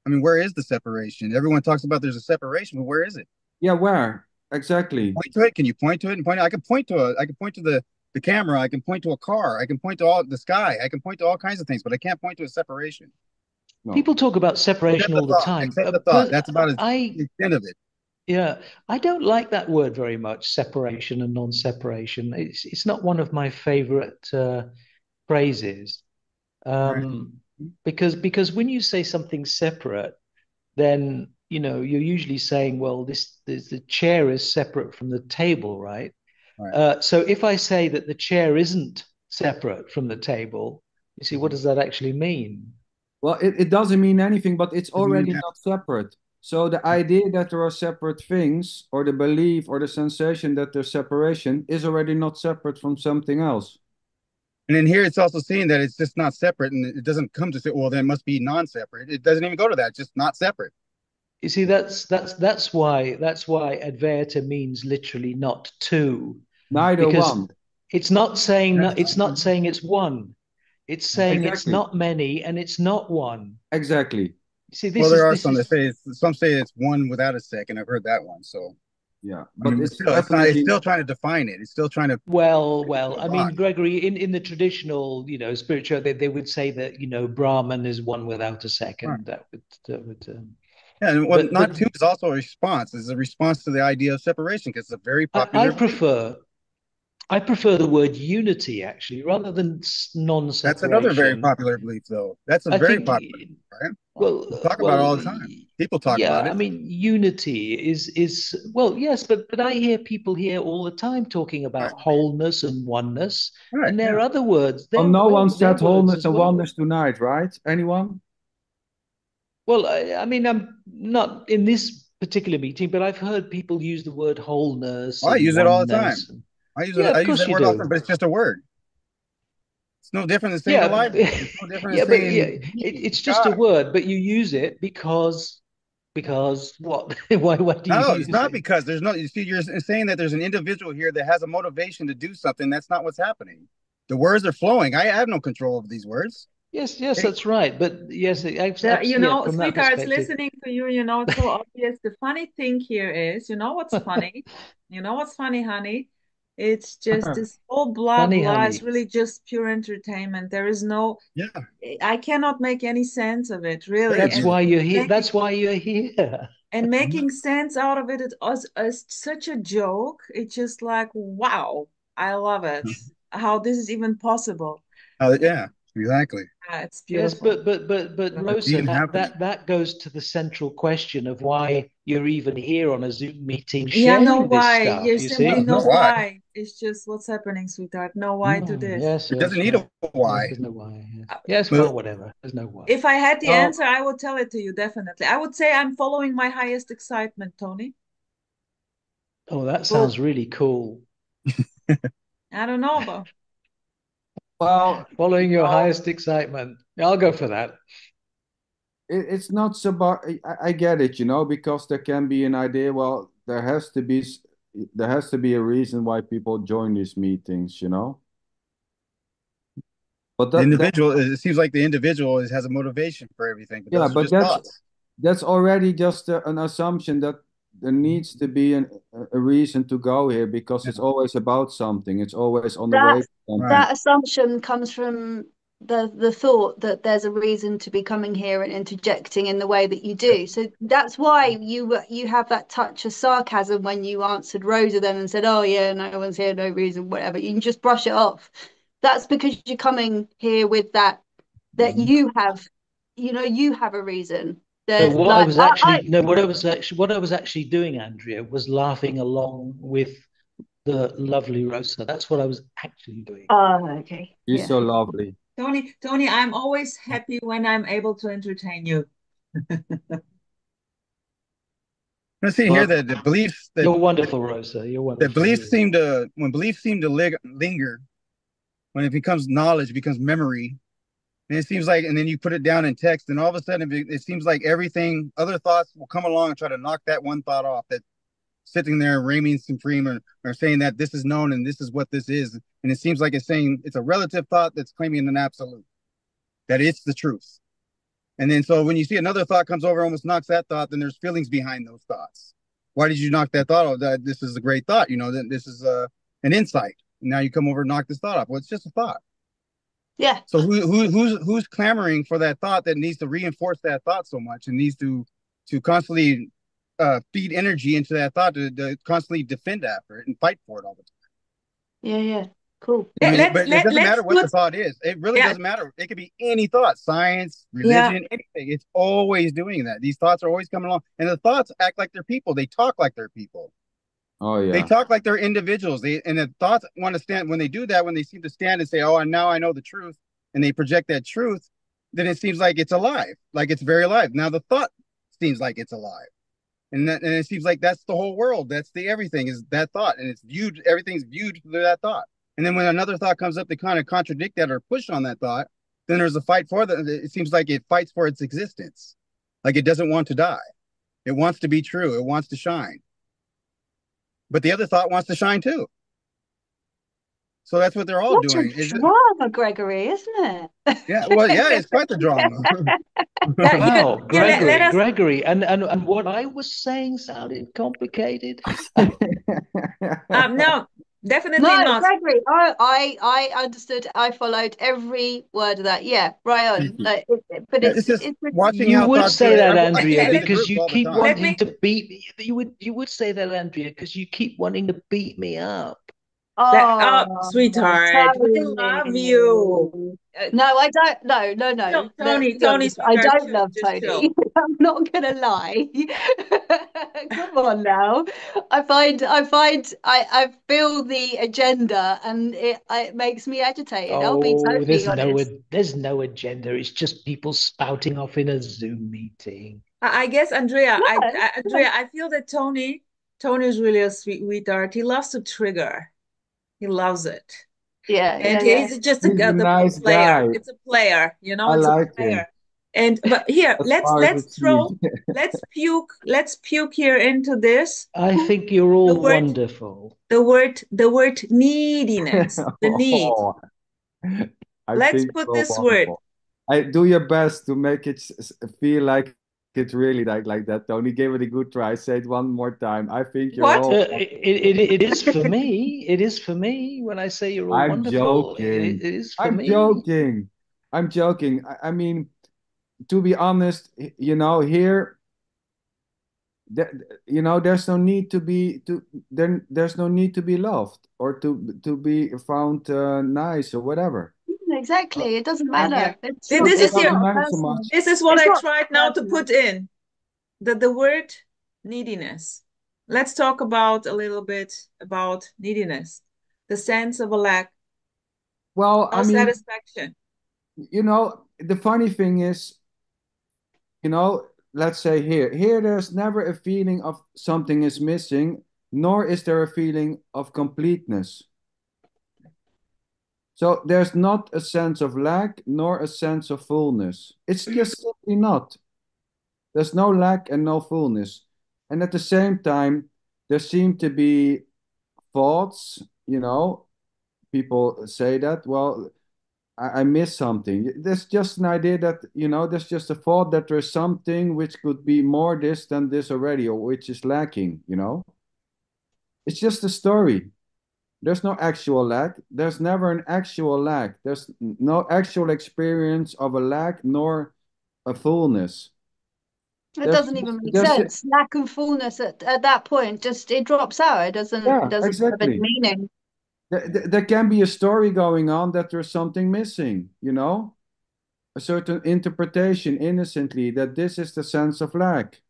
I mean, where is the separation? Everyone talks about there's a separation, but where is it? Yeah, where? Exactly. Point to it. Can you point to it and point? I can point to I can point to the camera. I can point to a car. I can point to all the sky. I can point to all kinds of things, but I can't point to a separation. No. People talk about separation Except the all the thought. time. Except the thought. That's about I the extent of it. Yeah, I don't like that word very much, separation and non-separation. It's not one of my favorite phrases. Right. Because when you say something separate, then you're usually saying, well, this the chair is separate from the table, right? Right. So if I say that the chair isn't separate from the table, you see, what does that actually mean? Well, it doesn't mean anything, but it's Doesn't mean already that. not separate. So the idea that there are separate things, or the belief or the sensation that there's separation, is already not separate from something else. And in here, it's also saying that it's just not separate, and it doesn't come to say, well, then it must be non-separate. It doesn't even go to that. It's just not separate. You see, that's why adverta means literally not two, Neither because one. it's not saying That's it's not saying it's one. It's saying it's Exactly. not many and it's not one. Exactly. You see, well, this there is are this some that is say some say it's one without a second. I've heard that one. So Yeah. I But mean, but it's still, it's not. It's definitely still trying to define it. It's still trying to well. put a I mean, box. Gregory, in the traditional, spiritual, they would say that Brahman is one without a Right. second. That would. Yeah, and well, But not two is also a response. It's a response to the idea of separation because it's a very I popular belief. prefer the word unity actually rather than That's another very non-separation. popular belief, though. That's a I very think, popular belief, right? well, We talk about it well, all the time. People talk yeah. about I it. mean, unity is well, yes, but I hear people here all the time talking Right. about wholeness and oneness, Right. and there Yeah. are other words. well, They're no one they're said words wholeness as and well. oneness tonight, right? Anyone? Well, I mean, I'm not in this particular meeting, but I've heard people use the word wholeness Well, I and use it all the time. oneness. I use Yeah, it. I of use course that you word all the time, do. but it's just a word. It's no different than saying Yeah, aliveness. It's no different yeah, than but yeah, saying being, it's just a God. word, but you use it because what? Why do you No, it's use not it? because there's no. You see, you're saying that there's an individual here that has a motivation to do something. That's not what's happening. The words are flowing. I have no control over these words. Yes, Hey, that's right. But yes, yeah, from that Sweethearts, perspective, listening to you, it's so obvious. The funny thing here is, what's funny? You know what's funny, honey? It's just this whole blah Funny blah how is really just pure entertainment. There is no, Yeah. I cannot make any sense of it, really. that's why you're here. Making That's why you're here. and making sense out of it, it was such a joke. It's just like, wow, I love it. How this is even possible. Yeah, exactly. It's Yes, beautiful. but It's Rosa, even happening. that goes to the central question of why you're even here on a Zoom meeting Yeah, no sharing this why. stuff. You You simply No, see? no know why. why. It's just what's happening, sweetheart. No why to this. Yes, It doesn't yes, need a right. Yes, why. there's no why. Yes, Uh, yes, But well, whatever. There's no why. If I had the Oh, answer, I would tell it to you, definitely. I would say I'm following my highest excitement, Tony. oh, that Boom. sounds really cool. I don't know, but Well, Following your highest excitement. Yeah, I'll go for that. it's not so about, I get it, because there can be an idea, well, there has to be a reason why people join these meetings. But the that individual, it seems like the individual has a motivation for everything, but yeah, those are but just thoughts. that's already just an assumption that there needs to be a reason to go here because Yeah. it's always about something. It's always on the way That to something. Right. that assumption comes from the thought that there's a reason to be coming here and interjecting in the way that you do. So that's why you have that touch of sarcasm when you answered Rosa then and said, "Oh yeah, no one's here, no reason, whatever." You can just brush it off. That's because you're coming here with that Mhm. you have, you have a reason. So That what I like was I actually no, what I was actually doing, Andrea, was laughing along with the lovely Rosa. That's what I was actually doing. oh okay. She's Yeah. so lovely. Tony, I'm always happy when I'm able to entertain you. I'm seeing here But that the beliefs that You're wonderful, Rosa. You're that wonderful. beliefs Really. seem to when beliefs seem to linger, when it becomes knowledge, becomes memory, and it seems like, and then you put it down in text, and all of a sudden it seems like everything, other thoughts will come along and try to knock that one thought off that sitting there reigning supreme, or saying that this is known and this is what this is. And it seems like it's saying it's a relative thought that's claiming an absolute, that it's the truth. And then so when you see another thought comes over, almost knocks that thought, then there's feelings behind those thoughts. Why did you knock that thought off? That this is a great thought, that this is an insight. And now you come over and knock this thought off. Well, it's just a thought. Yeah. So who's clamoring for that thought that needs to reinforce that thought so much and needs to constantly feed energy into that thought to constantly defend after it and fight for it all the time. Yeah, yeah. Cool. I mean, Let's but it doesn't let's matter what the put thought is. It really yeah, doesn't matter. It could be any thought, science, yeah. religion, anything. It's always doing that. These thoughts are always coming along, and the thoughts act like they're people. They talk like they're people. oh They yeah, talk like they're individuals. And the thoughts want to stand when they do that. When they seem to stand and say, "Oh, and now I know the truth," and they project that truth, then it seems like it's alive, like it's very alive. Now the thought seems like it's alive, and it seems like that's the whole world. That's the everything is that thought, and it's viewed. Everything's viewed through that thought. And then when another thought comes up to kind of contradict that or push on that thought, then there's a fight for that. It seems like it fights for its existence, like it doesn't want to die. It wants to be true. It wants to shine. But the other thought wants to shine too. So that's what they're all What a doing. drama, Gregory, isn't it? Yeah, well, yeah, it's quite the drama. Here, Wow, let us Gregory, and what I was saying sounded complicated. no, definitely No, not. Gregory, I understood. I followed every word of that. Yeah, right Thank on. you. But Yeah, it's just it's watching You how would thoughts do say it. that, I Andrea, see it in the because groups you all the keep time. let wanting me to beat me. You would say that, Andrea, because you keep wanting to beat me up. let oh, sweetheart, we love you. Tony. Uh, No, I don't. No, no, no. Let's be Tony, honest. I sweetheart, don't chill, love just Tony. chill. I'm not gonna lie. Come on now. I feel the agenda, and it makes me agitated. I'll be Oh, totally honest. there's no agenda. It's just people spouting off in a Zoom meeting. I guess Andrea, Yeah, Andrea, I feel that Tony is really a sweetheart. He loves to trigger. He loves it. yeah, And yeah, yeah. he's just he's a a nice player. guy. It's a player, I it's a like him player. And but here, as far as it seems. let's puke here into this. I think you're The all word wonderful. the word neediness, the need. Oh, I Let's think put so this word. wonderful. I do your best to make it feel like it really like that, Tony. Give it a good try. Say it one more time. I think you're What? all. It is for me. It is for me. When I say you're all I'm wonderful, joking. it is for I'm me. joking. I'm joking. I mean, to be honest, here, there's no need to be to then there's no need to be loved or to be found nice or whatever. Exactly. It doesn't Yeah. matter. It's not. This It is It's here. doesn't not matter so personal. much. This is what It's I not tried now to personal. put in the word neediness. Let's talk about a little bit about neediness, the sense of a lack, Well, no I mean, satisfaction. the funny thing is, let's say here there's never a feeling of something is missing, nor is there a feeling of completeness. So there's not a sense of lack nor a sense of fullness. It's just simply not. There's no lack and no fullness. And at the same time, there seem to be thoughts, people say that, well, I miss something. There's just an idea that, there's just a thought that there's something which could be more this than this already, or which is lacking. It's just a story. There's no actual lack. There's never an actual lack. There's no actual experience of a lack nor a fullness. It There's doesn't even make there's sense. Lack and fullness at that point just it drops out. It yeah, doesn't have any exactly. meaning. There can be a story going on that there's something missing. A certain interpretation innocently that this is the sense of lack.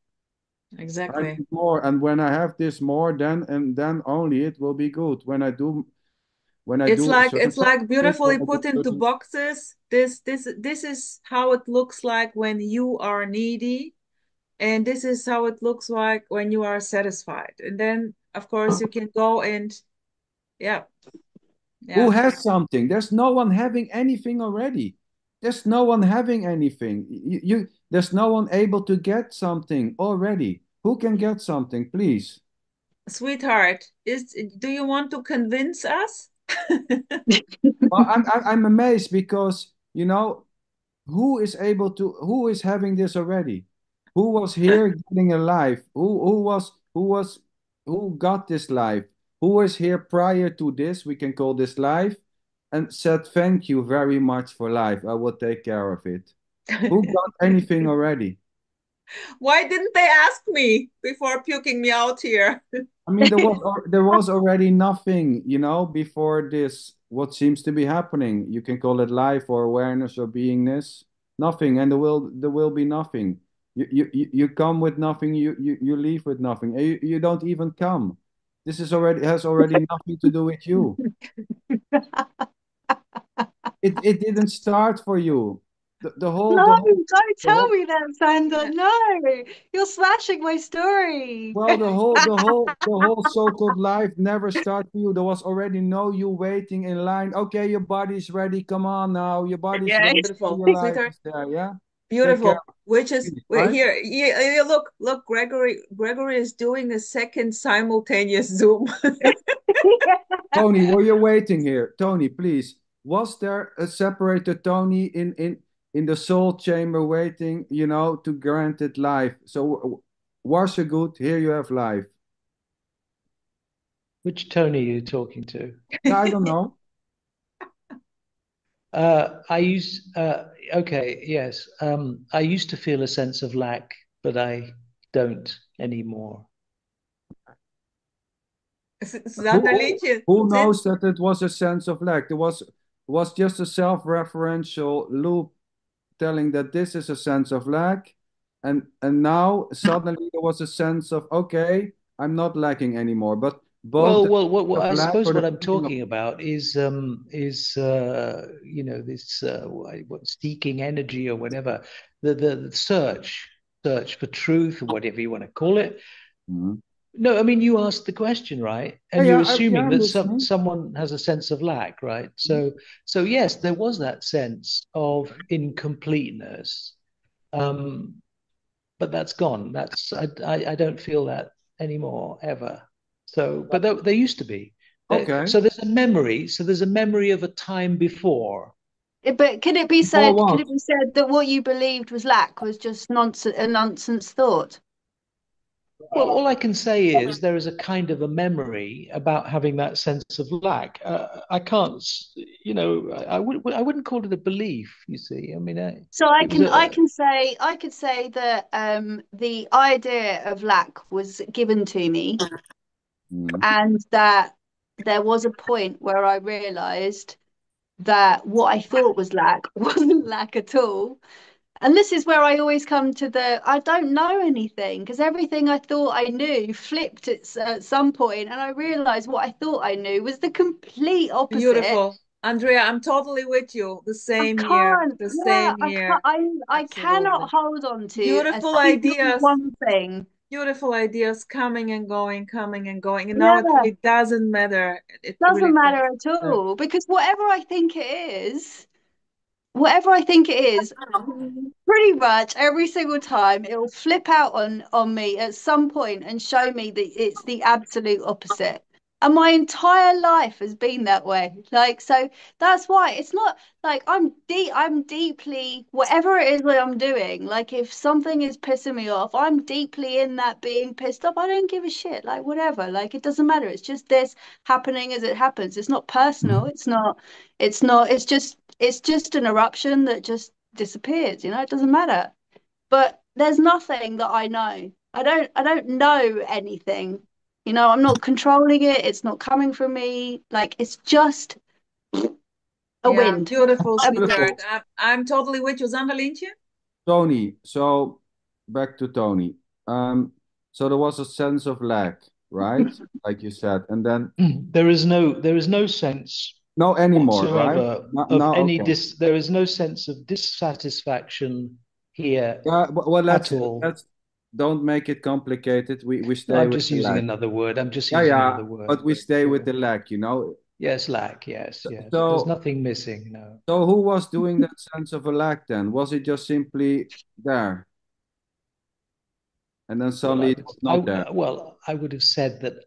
I Exactly. need more, and when I have this more, then and then only it will be good. When I do a certain It's like practice, when beautifully I do put into certain boxes. This is how it looks like when you are needy, and this is how it looks like when you are satisfied. And then, of course, you can go and yeah, who yeah. has something? There's no one having anything already. There's no one having anything. There's no one able to get something already. Who can get something, please? Sweetheart, do you want to convince us? Well, I'm amazed because who is having this already? Who was here getting a life? Who got this life? Who was here prior to this? We can call this life, and said thank you very much for life. I will take care of it. Who got anything already? Why didn't they ask me before puking me out here? I mean, there was already nothing, before this. What seems to be happening? You can call it life or awareness or beingness. Nothing, and there will be nothing. You come with nothing. You leave with nothing. And you don't even come. This has already nothing to do with you. It didn't start for you. The whole No, the whole don't the tell whole me that, Sander. No, you're smashing my story. Well, the whole so-called life never started for you. There was already no you waiting in line. Okay, your body's ready. Come on now. Your body's Yeah. ready. Beautiful, Your life sweetheart. is there. Yeah. Take care Beautiful. Which of is it, wait right? here. Yeah, look, Gregory. Gregory is doing a second simultaneous Zoom. Tony, were you waiting here? Tony, please. Was there a separated Tony in the soul chamber waiting, to grant it life? So was you good? Here you have life. Which Tony are you talking to? Yeah, I don't know. I used okay, yes. I used to feel a sense of lack, but I don't anymore. Who, who SanderLiiiinchen, who sit. knows that it was a sense of lack? There was just a self-referential loop telling that this is a sense of lack, and now suddenly there was a sense of okay, I'm not lacking anymore. But both the Well, feeling of I lack suppose or the what I'm feeling of talking about is this what seeking energy or whatever the search for truth or whatever you want to call it. Mhm. No, I mean you asked the question, right? Yeah, And you're yeah, yeah, assuming I'm that listening. someone has a sense of lack, right? So yes, there was that sense of incompleteness, um, but that's gone. I don't feel that anymore ever. So, but there used to be. Okay. So there's a memory. So there's a memory of a time before, But could it be Before said? Could what? it be said that what you believed was lack was just nonsense, a nonsense thought? Well, all I can say is there is a kind of a memory about having that sense of lack. I can't, I wouldn't call it a belief. You see, I mean, So it was a I could say that the idea of lack was given to me, Mm. and that there was a point where I realized that what I thought was lack wasn't lack at all. And this is where I always come to the I don't know anything, because everything I thought I knew flipped at some point, and I realized what I thought I knew was the complete opposite. Beautiful. Andrea, I'm totally with you. The I same here. can't, The yeah, same I can't, here. I cannot Absolutely. hold on to a Beautiful single ideas. one thing. Beautiful ideas coming and going, coming and going. And now it Yeah, really doesn't matter. It doesn't really matter doesn't at matter. all, because whatever I think it is, pretty much every single time it will flip out on me at some point and show me that it's the absolute opposite. And my entire life has been that way. Like, so that's why it's not like I'm deeply, whatever it is that I'm doing, like if something is pissing me off, I'm deeply in that being pissed off. I don't give a shit, like whatever, like it doesn't matter. It's just this happening as it happens. It's not personal. It's just an eruption that just disappears, it doesn't matter. But there's nothing that I know. I don't know anything. I'm not controlling it. It's not coming from me. Like it's just a Yeah, wind. beautiful, A, sweetheart. I'm totally with you. SanderLiiiinchen? Tony, so back to Tony. Um, so there was a sense of lack, right? Like you said, and then there is no sense no anymore, right? whatsoever No, of no, any okay. there is no sense of dissatisfaction here Yeah, well, at all. let's don't make it complicated. We No, stay I'm with just the using lack. another word. I'm just Yeah, using yeah, another word. but we stay with Yeah. the lack. Yes, lack. Yes, yes. There's So, nothing missing. No. so who was doing that sense of a lack then? Was it just simply there, and then Well, suddenly it was not there? I would have said that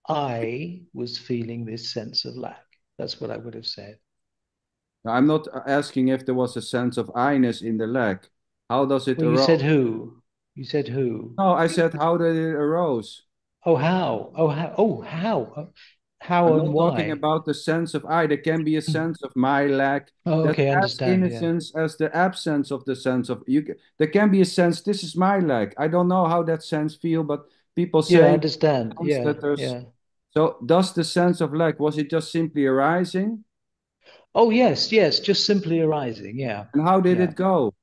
I was feeling this sense of lack. That's what I would have said. I'm not asking if there was a sense of I-ness in the lack. How does it Well, you said arise? who? You said who? No, I said how did it arose? Oh, how? Oh, how? Oh, how? I'm How and not talking why? about the sense of I. There can be a sense of my lack Oh, that's okay, I as understand. Yeah. innocent as the absence of the sense of you. There can be a sense, this is my lack. I don't know how that sense feel, but people Yeah, I say understand. Yeah, that there's. yeah. So does the sense of lack, was it just simply arising? Oh, yes, yes, just simply arising. Yeah, And how did yeah. it go?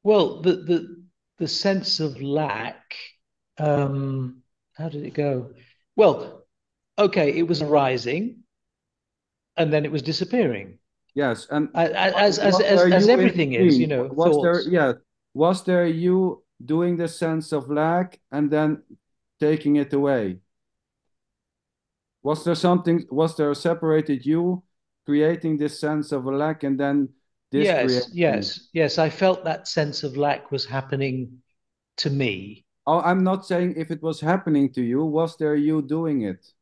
Well, the sense of lack, how did it go? Well, okay, it was arising and then it was disappearing. Yes, and As was as there as you in everything is, between? Was there, thoughts. yeah, was there you doing the sense of lack and then taking it away? Was there something, was there a separated you creating this sense of a lack and then Yes, discreating it? yes, yes. I felt that sense of lack was happening to me. Oh, I'm not saying if it was happening to you, was there you doing it?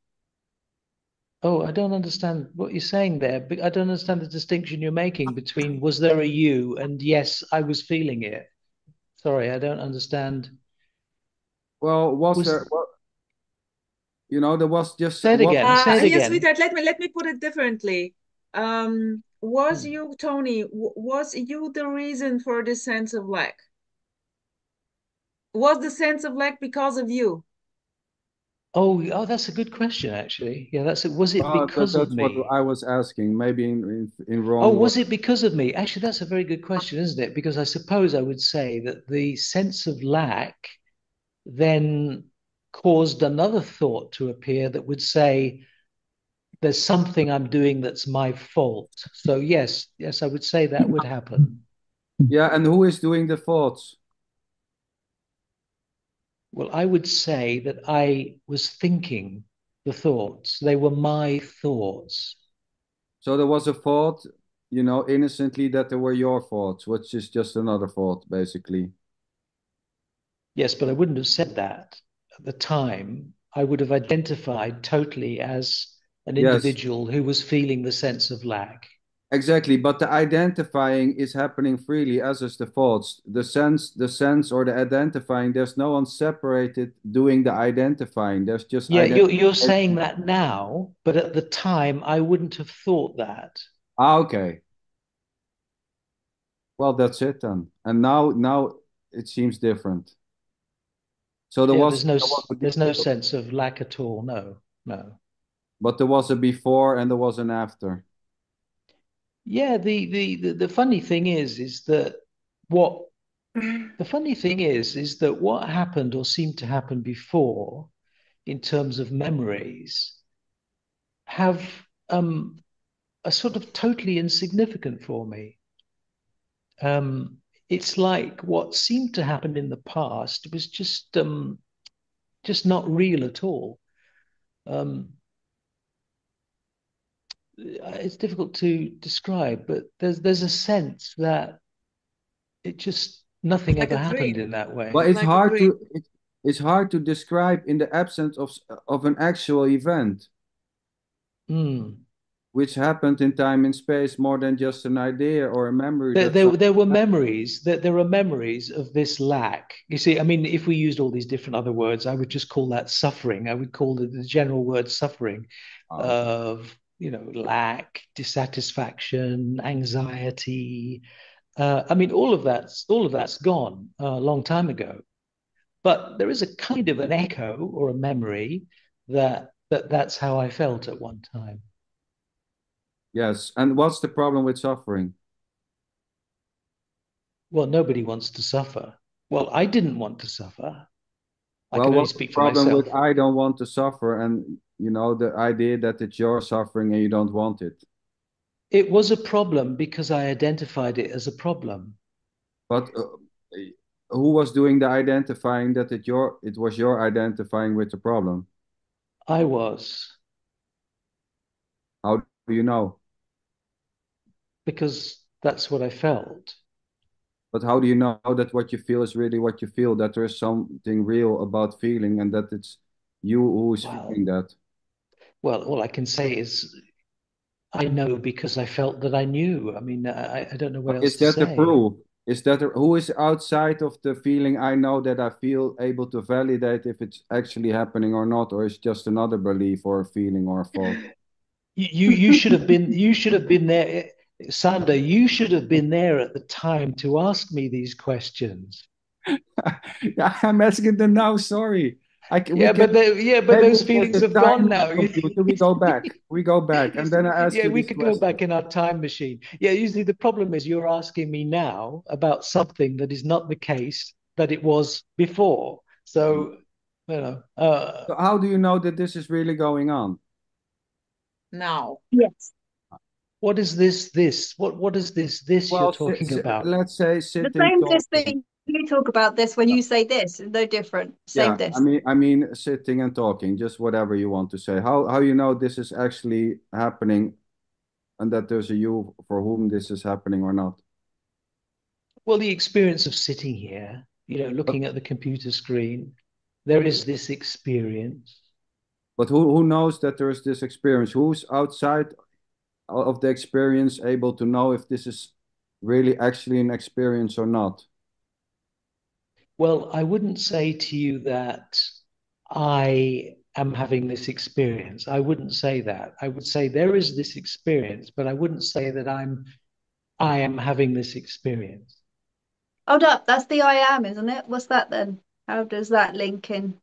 Oh, I don't understand what you're saying there. But I don't understand the distinction you're making between was there a you and yes, I was feeling it. Sorry, I don't understand. Well, was there, Was well, there was just, Say it was, again. Say it Yes, again. sweetheart, let me put it differently. Was you, Tony, was you the reason for this sense of lack? Was the sense of lack because of you? Oh, that's a good question, actually. Yeah, that's it. Was it because of that's what me? I was asking, maybe in Oh, wrong was words. it because of me? Actually, that's a very good question, isn't it? Because I suppose I would say that the sense of lack then caused another thought to appear that would say, there's something I'm doing that's my fault. So yes, yes, I would say that would happen. Yeah, and who is doing the thoughts? Well, I would say that I was thinking the thoughts. They were my thoughts. So there was a thought, innocently that there were your thoughts, which is just another thought, basically. Yes, but I wouldn't have said that at the time. I would have identified totally as an Yes, individual who was feeling the sense of lack. exactly. But the identifying is happening freely, as is the thoughts. The sense or the identifying, there's no one separated doing the identifying. There's just Yeah, you're saying identification. that now, but at the time I wouldn't have thought that. Ah, okay. Well, that's it then. And now it seems different. So Yeah, there's no a, sense of lack at all. No, no. but there was a before and there was an after. Yeah, the funny thing is that what the funny thing is that what happened or seemed to happen before in terms of memories have are sort of totally insignificant for me. It's like what seemed to happen in the past was just not real at all. Um, it's difficult to describe, but there's a sense that it just nothing Like ever a happened dream. in that way. But Like a dream. it's hard to describe in the absence of an actual event, Mm. which happened in time and space more than just an idea or a memory There, that there, some. there were memories. There are memories of this lack. You see, I mean, if we used all these different other words, I would just call that suffering. I would call the general word suffering Oh, okay. of, lack, dissatisfaction, anxiety. I mean, all of that's gone a long time ago. But there is a kind of an echo or a memory that's how I felt at one time. Yes. And what's the problem with suffering? Well, nobody wants to suffer. Well, I didn't want to suffer. I Well, can only what's the speak for problem with myself. I don't want to suffer and the idea that it's your suffering and you don't want it. It was a problem because I identified it as a problem. But who was doing the identifying that it was your identifying with the problem? I was, How do you know? because that's what I felt. But how do you know that what you feel is really what you feel, that there is something real about feeling and that it's you who is feeling Well, that? well, all I can say is I know because I felt that I knew. I mean, I don't know what else Is to that the say. proof? Who is outside of the feeling I know that I feel able to validate if it's actually happening or not, or is just another belief or a feeling or a thought? You should have been there, Sander. You should have been there at the time to ask me these questions. Yeah, I'm asking them now. Sorry, we Yeah, can. but Maybe those if there's feelings a have gone time now. computer, we go back. We go back, and then I ask Yeah, you we this could go question. back in our time machine. Yeah, usually the problem is you're asking me now about something that is not the case that it was before. So, So how do you know that this is really going on? Now. Yes. what is this? What is this you're Well, talking about? let's say The sitting same this talking. thing you talk about this when you say this, no different. Same Yeah, this. I mean sitting and talking, just whatever you want to say. How you know this is actually happening and that there's a you for whom this is happening or not? Well, the experience of sitting here, But looking at the computer screen, there is this experience. but who knows that there is this experience? Who's outside of the experience able to know if this is really actually an experience or not? Well, I wouldn't say to you that I am having this experience. I wouldn't say that. I would say there is this experience, but I wouldn't say that I am having this experience. Hold up, that's the I am, isn't it? What's that then? How does that link in?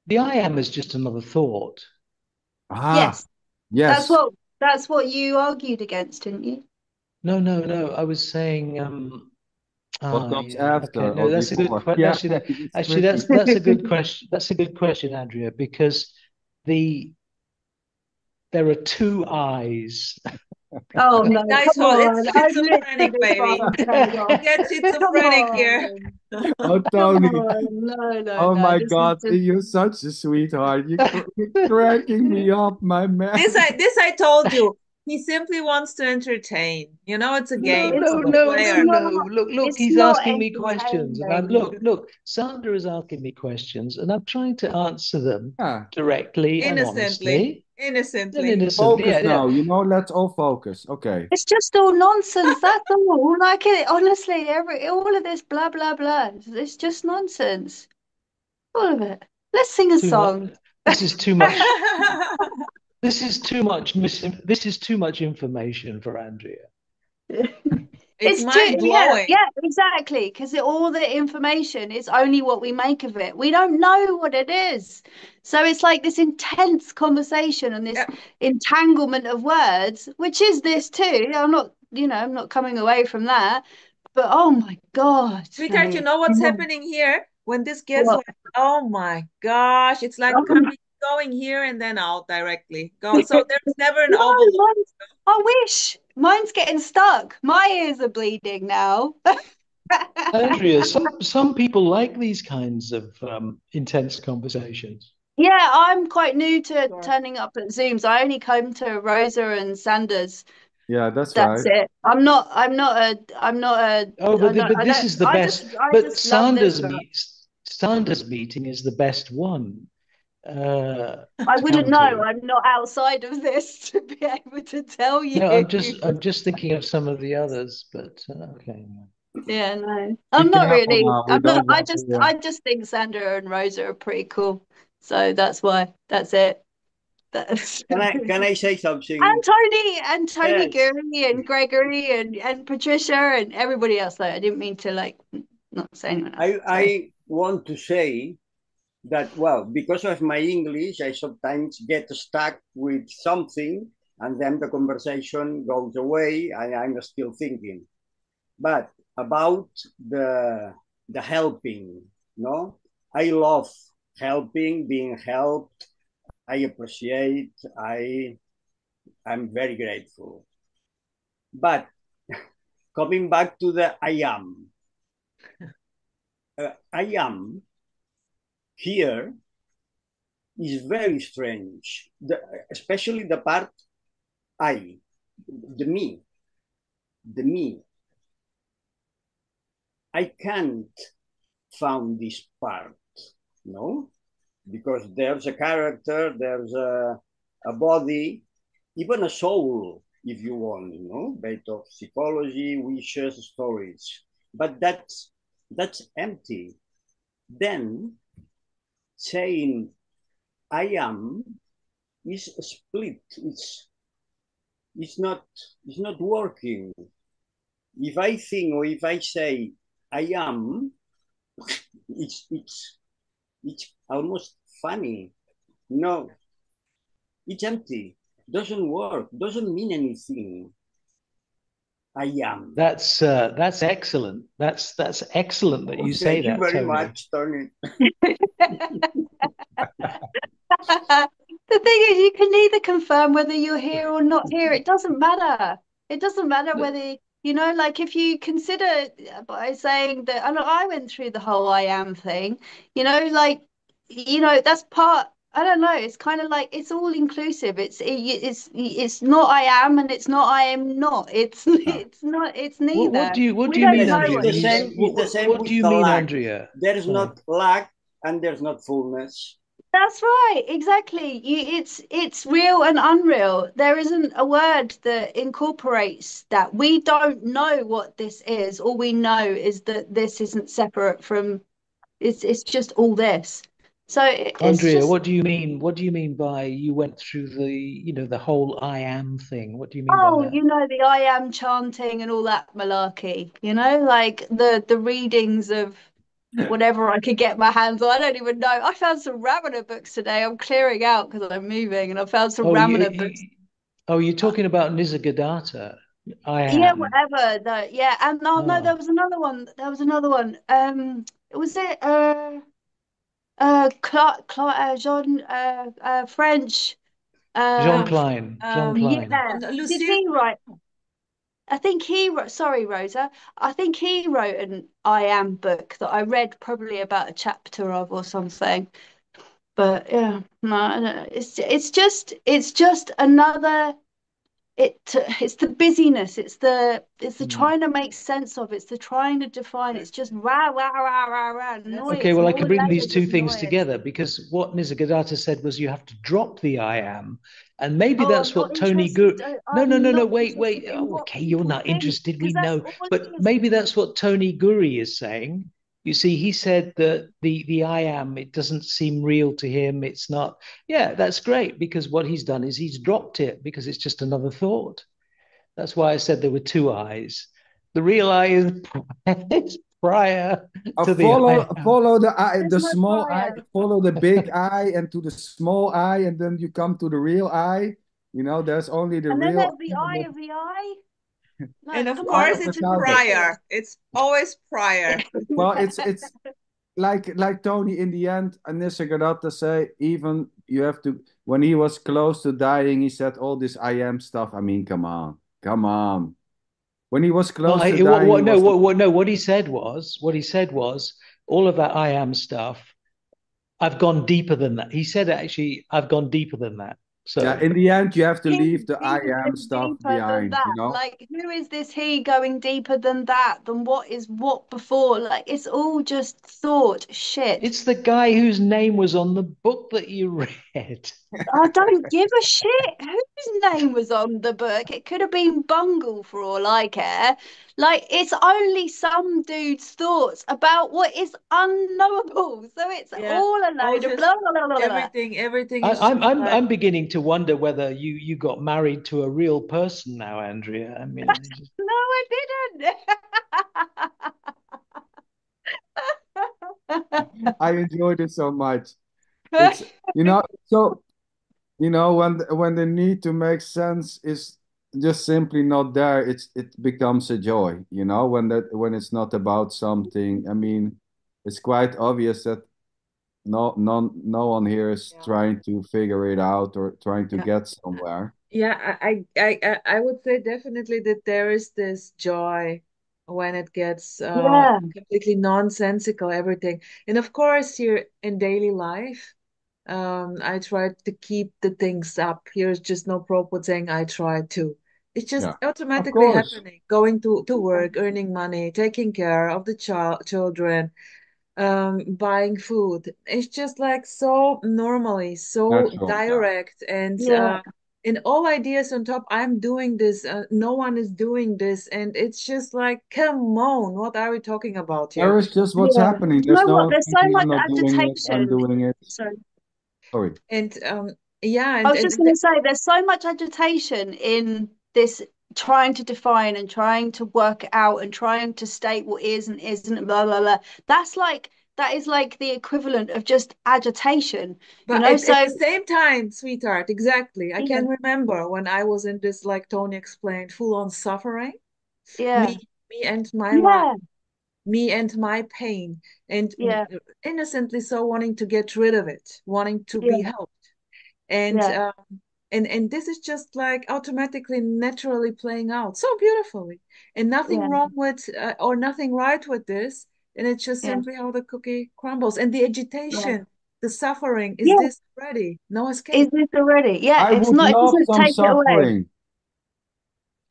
The I am is just another thought. Ah, Yes, that's yes. what that's what you argued against, didn't you? No, no, no. I was saying, What ah, comes yeah, okay. after No, or that's a good before? question. Yeah, Actually, it's actually, tricky. that's a good question. That's a good question, Andrea, because the there are two eyes. Oh no, Nice come one. It's on. I'm schizophrenic, literally baby. fast going We off. get Come schizophrenic here. on. Oh, Come Tony. on. No, no, Oh no. my This is God, just you're such a sweetheart. You're cracking me up, my man. This I told you. He simply wants to entertain. You know, it's a No, game. It's It's no, for no, it's no, player. no. not Look, it's he's not asking me questions, and I'm entertaining. look, Sander is asking me questions, and I'm trying to answer them Yeah, directly and Innocently. honestly and Innocently. innocently. focus Yeah, yeah. now. Let's all focus. Okay. It's just all nonsense. That's all. Like it, honestly, all of this blah blah blah. It's just nonsense. All of it. Let's sing a Too much. song. This is too much. This is too much. This is too much information for Andrea. It's It's too, mind yeah, blowing. yeah, exactly. Because all the information is only what we make of it. We don't know what it is. So it's like this intense conversation and this entanglement of words, which is this too. I'm not, I'm not coming away from that. But oh my God. Sweetheart, you know what's happening here? When this gets What? like, oh my gosh, it's like Um, coming, going here and then out directly. Go. So there's never an no, overload. I wish. Mine's getting stuck. My ears are bleeding now. Andrea, some people like these kinds of intense conversations. Yeah, I'm quite new to Sure. turning up at Zooms. I only come to Rosa and Sanders. Yeah, that's That's right. it. I'm not a Oh, I but don't I this don't is the I best. just I But just love this stuff. Sanders meeting is the best one. I To wouldn't come know. to. I'm not outside of this to be able to tell you. No, I'm just thinking of some of the others, but okay. Yeah, no. Be I'm not careful really. now. We I'm not don't want to. I just think Sandra and Rosa are pretty cool. So that's why. That's it. That's Can I say something? and Tony Yes. Guri and Gregory and Patricia and everybody else though. I didn't mean to like not say anyone else. Sorry. I want to say that, well, because of my English, I sometimes get stuck with something and then the conversation goes away and I'm still thinking. But about the helping, no? I love helping, being helped. I appreciate, I'm very grateful. But coming back to the I am here is very strange, especially the part I, the me, the me. I can't found this part, no, because there's a character, there's a body, even a soul, if you want, based of psychology, wishes, stories. But that's empty. Then saying I am is split. It's not working. If I think or if I say I am, it's almost funny. No, it's empty. Doesn't work. Doesn't mean anything. I am. That's excellent. That's excellent that you say Thank you that, very Tony. much, Tony. The thing is, you can neither confirm whether you're here or not here. It doesn't matter. It doesn't matter whether, like if you consider by saying that, and I went through the whole I am thing, like, that's part, I don't know, it's kind of like it's all inclusive. It's not I am and it's not I am not. It's not, it's neither. What We do you don't mean, Yes, know it's Andrea? what the it same. is. It's the same What do with you the mean, lack. Andrea? There's Sorry. not lack and there's not fullness. That's right, exactly. It's real and unreal. There isn't a word that incorporates that. We don't know what this is. All we know is that this isn't separate from it's just all this. So it's Andrea, just what do you mean? What do you mean by you went through the whole I am thing? What do you mean by that? the I am chanting and all that malarkey, like the readings of whatever I could get my hands on. I don't even know. I found some Ramana books today. I'm clearing out because I'm moving, and I found some Oh, Ramana books. you're talking about Nisargadatta. I Yeah, am. whatever. Yeah, and no, no, there Oh, was another one. There was another one. Was it Jean French? Jean Uh, Klein. Jean Klein. yeah. Did Lucille, he write? I think he wrote. Sorry, Rosa. I think he wrote an I Am book that I read probably about a chapter of or something. But yeah, no, I don't know. It's just another. it's the busyness, it's the Mm. trying to make sense of, it's the trying to define, it's just rah rah rah rah rah Okay, annoyance, well, I more can bring these layers of two things annoyance. together because what Nisargadatta said was you have to drop the I am. And maybe Oh, I'm that's not what Tony interested. Guru. No, no, I'm no, no, not wait, interested wait. in Oh, what okay, you're people not think, interested. We because that's know. all it But is. maybe that's what Tony Guri is saying. You see, he said that the I am, it doesn't seem real to him. It's not. Yeah, that's great because what he's done is he's dropped it because it's just another thought. That's why I said there were two eyes. The real I is is prior to the I am. Follow the eye, There's the no small eye, prior. follow the big eye, and to the small eye, and then you come to the real eye. You know, there's only the And then real there's the eye of the eye. And Like, of come on, eye course, of the that's it's tiger. prior. ridiculous. It's always prior. Well, it's like Tony in the end, Anissa Gadatta say, even you have to, when he was close to dying, he said all this I am stuff. I mean, come on, come on. When he was No, close to dying, he what, no, was no, what he said was all of that I am stuff. I've gone deeper than that. He said actually, I've gone deeper than that. yeah. So In the end, you have to He leave the I deeper am than stuff deeper than behind, that. you know? Like, who is this he going deeper than that? Than what is what before? Like, it's all just thought shit. it's the guy whose name was on the book that you read. I don't give a shit whose name was on the book. It could have been Bungle for all I care. Like, it's only some dude's thoughts about what is unknowable. So it's Yeah. all a All load of just blah blah blah blah blah. everything is just like I'm beginning to wonder whether you got married to a real person now, Andrea. I mean, I just No, I didn't. I enjoyed it so much. It's, you know, so, you know, when the need to make sense is just simply not there, it becomes a joy, you know, when it's not about something. I mean, it's quite obvious that no one here is yeah. trying to figure it out or trying to Yeah. get somewhere. Yeah, I would say definitely that there is this joy when it gets Yeah, completely nonsensical, everything. And of course, here in daily life, I try to keep the things up. Here's just no problem with saying I try to. It's just Yeah, of automatically course. happening. Going to work, earning money, taking care of the children, buying food. It's just like so normally, so Natural. Yeah. direct, and yeah, in all ideas on top, I'm doing this, no one is doing this, and it's just like, come on, what are we talking about There here? is just what's yeah. happening. You There's know no what? one There's so thinking much I'm not doing it, I'm agitation. doing it. So Sorry. And yeah, I was just going to say, there's so much agitation in this trying to define and trying to work out and trying to state what is and isn't, blah, blah, blah. That is like the equivalent of just agitation, you but know? at So, the same time, sweetheart, exactly. I yeah, can remember when I was in this, like Tony explained, full on suffering. yeah, Me and my life, yeah, me and my pain, and yeah, innocently so wanting to get rid of it, wanting to be yeah, helped. And yeah, and this is just like automatically, naturally playing out so beautifully, and nothing yeah, wrong with or nothing right with this. And it's just yeah, simply how the cookie crumbles. And the yeah. agitation, the suffering, is Yeah, this ready? No is escape, this already? Yeah, I it's would not, it love doesn't some take it away. suffering.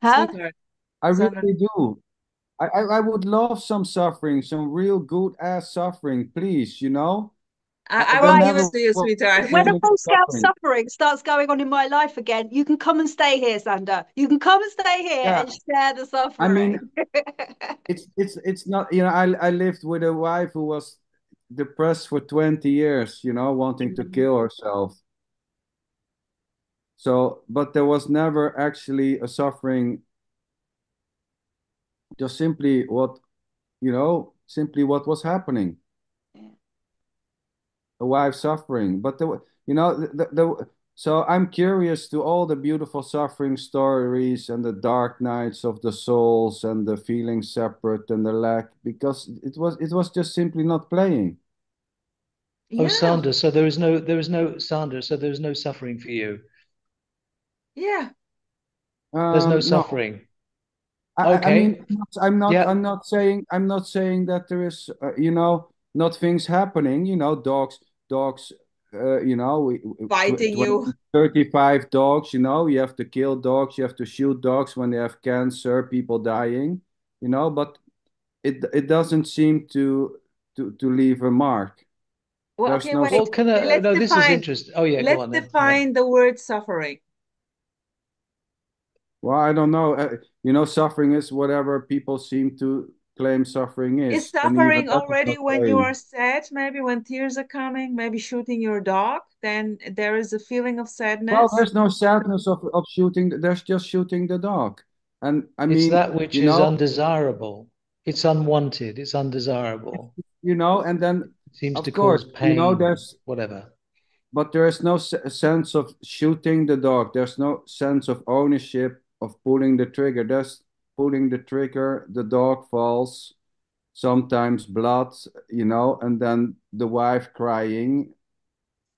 Huh? sweetheart. I Sander, really do. I would love some suffering, some real good ass suffering, please, you know? I There will Right. give it never to you, was a sweetheart. When a feeling of full scale suffering. suffering starts going on in my life again, you can come and stay here, Sander. You can come and stay here Yeah, and share the I suffering. mean, it's not, you know, I lived with a wife who was depressed for 20 years, you know, wanting to Mm. kill herself. So, but there was never actually a suffering, just simply what, you know, simply what was happening. Yeah. A wife suffering. But you know, so I'm curious to all the beautiful suffering stories and the dark nights of the souls and the feeling separate and the lack, because it was just simply not playing. oh, Yeah, Sandra. So there is no Sandra. So there is no suffering for you. yeah. There's no No, suffering. I Okay. mean, I'm not, Yeah. I'm not saying that there is, you know, not things happening. You know, dogs. Fighting 20, you. 35 dogs, you have to kill dogs, you have to shoot dogs when they have cancer, people dying, but it doesn't seem to leave a mark. Well, There's okay, no wait. Well, can I? Let's No, this is define. interesting. Oh yeah, go Let's on then. Yeah. define the word suffering. Well, I don't know. Suffering is whatever people seem to claim suffering Is is, and even suffering that is already not when you are saying. sad, maybe when tears are coming, maybe shooting your dog, then there is a feeling of Well, sadness? there's no sadness of shooting. There's just shooting the dog, and I It's mean, that which is undesirable. It's unwanted. It's undesirable. and then It seems to of course, cause pain, there's whatever. but there is no sense of shooting the dog. There's no sense of ownership of pulling the trigger. There's pulling the trigger, the dog falls, sometimes blood, and then the wife crying,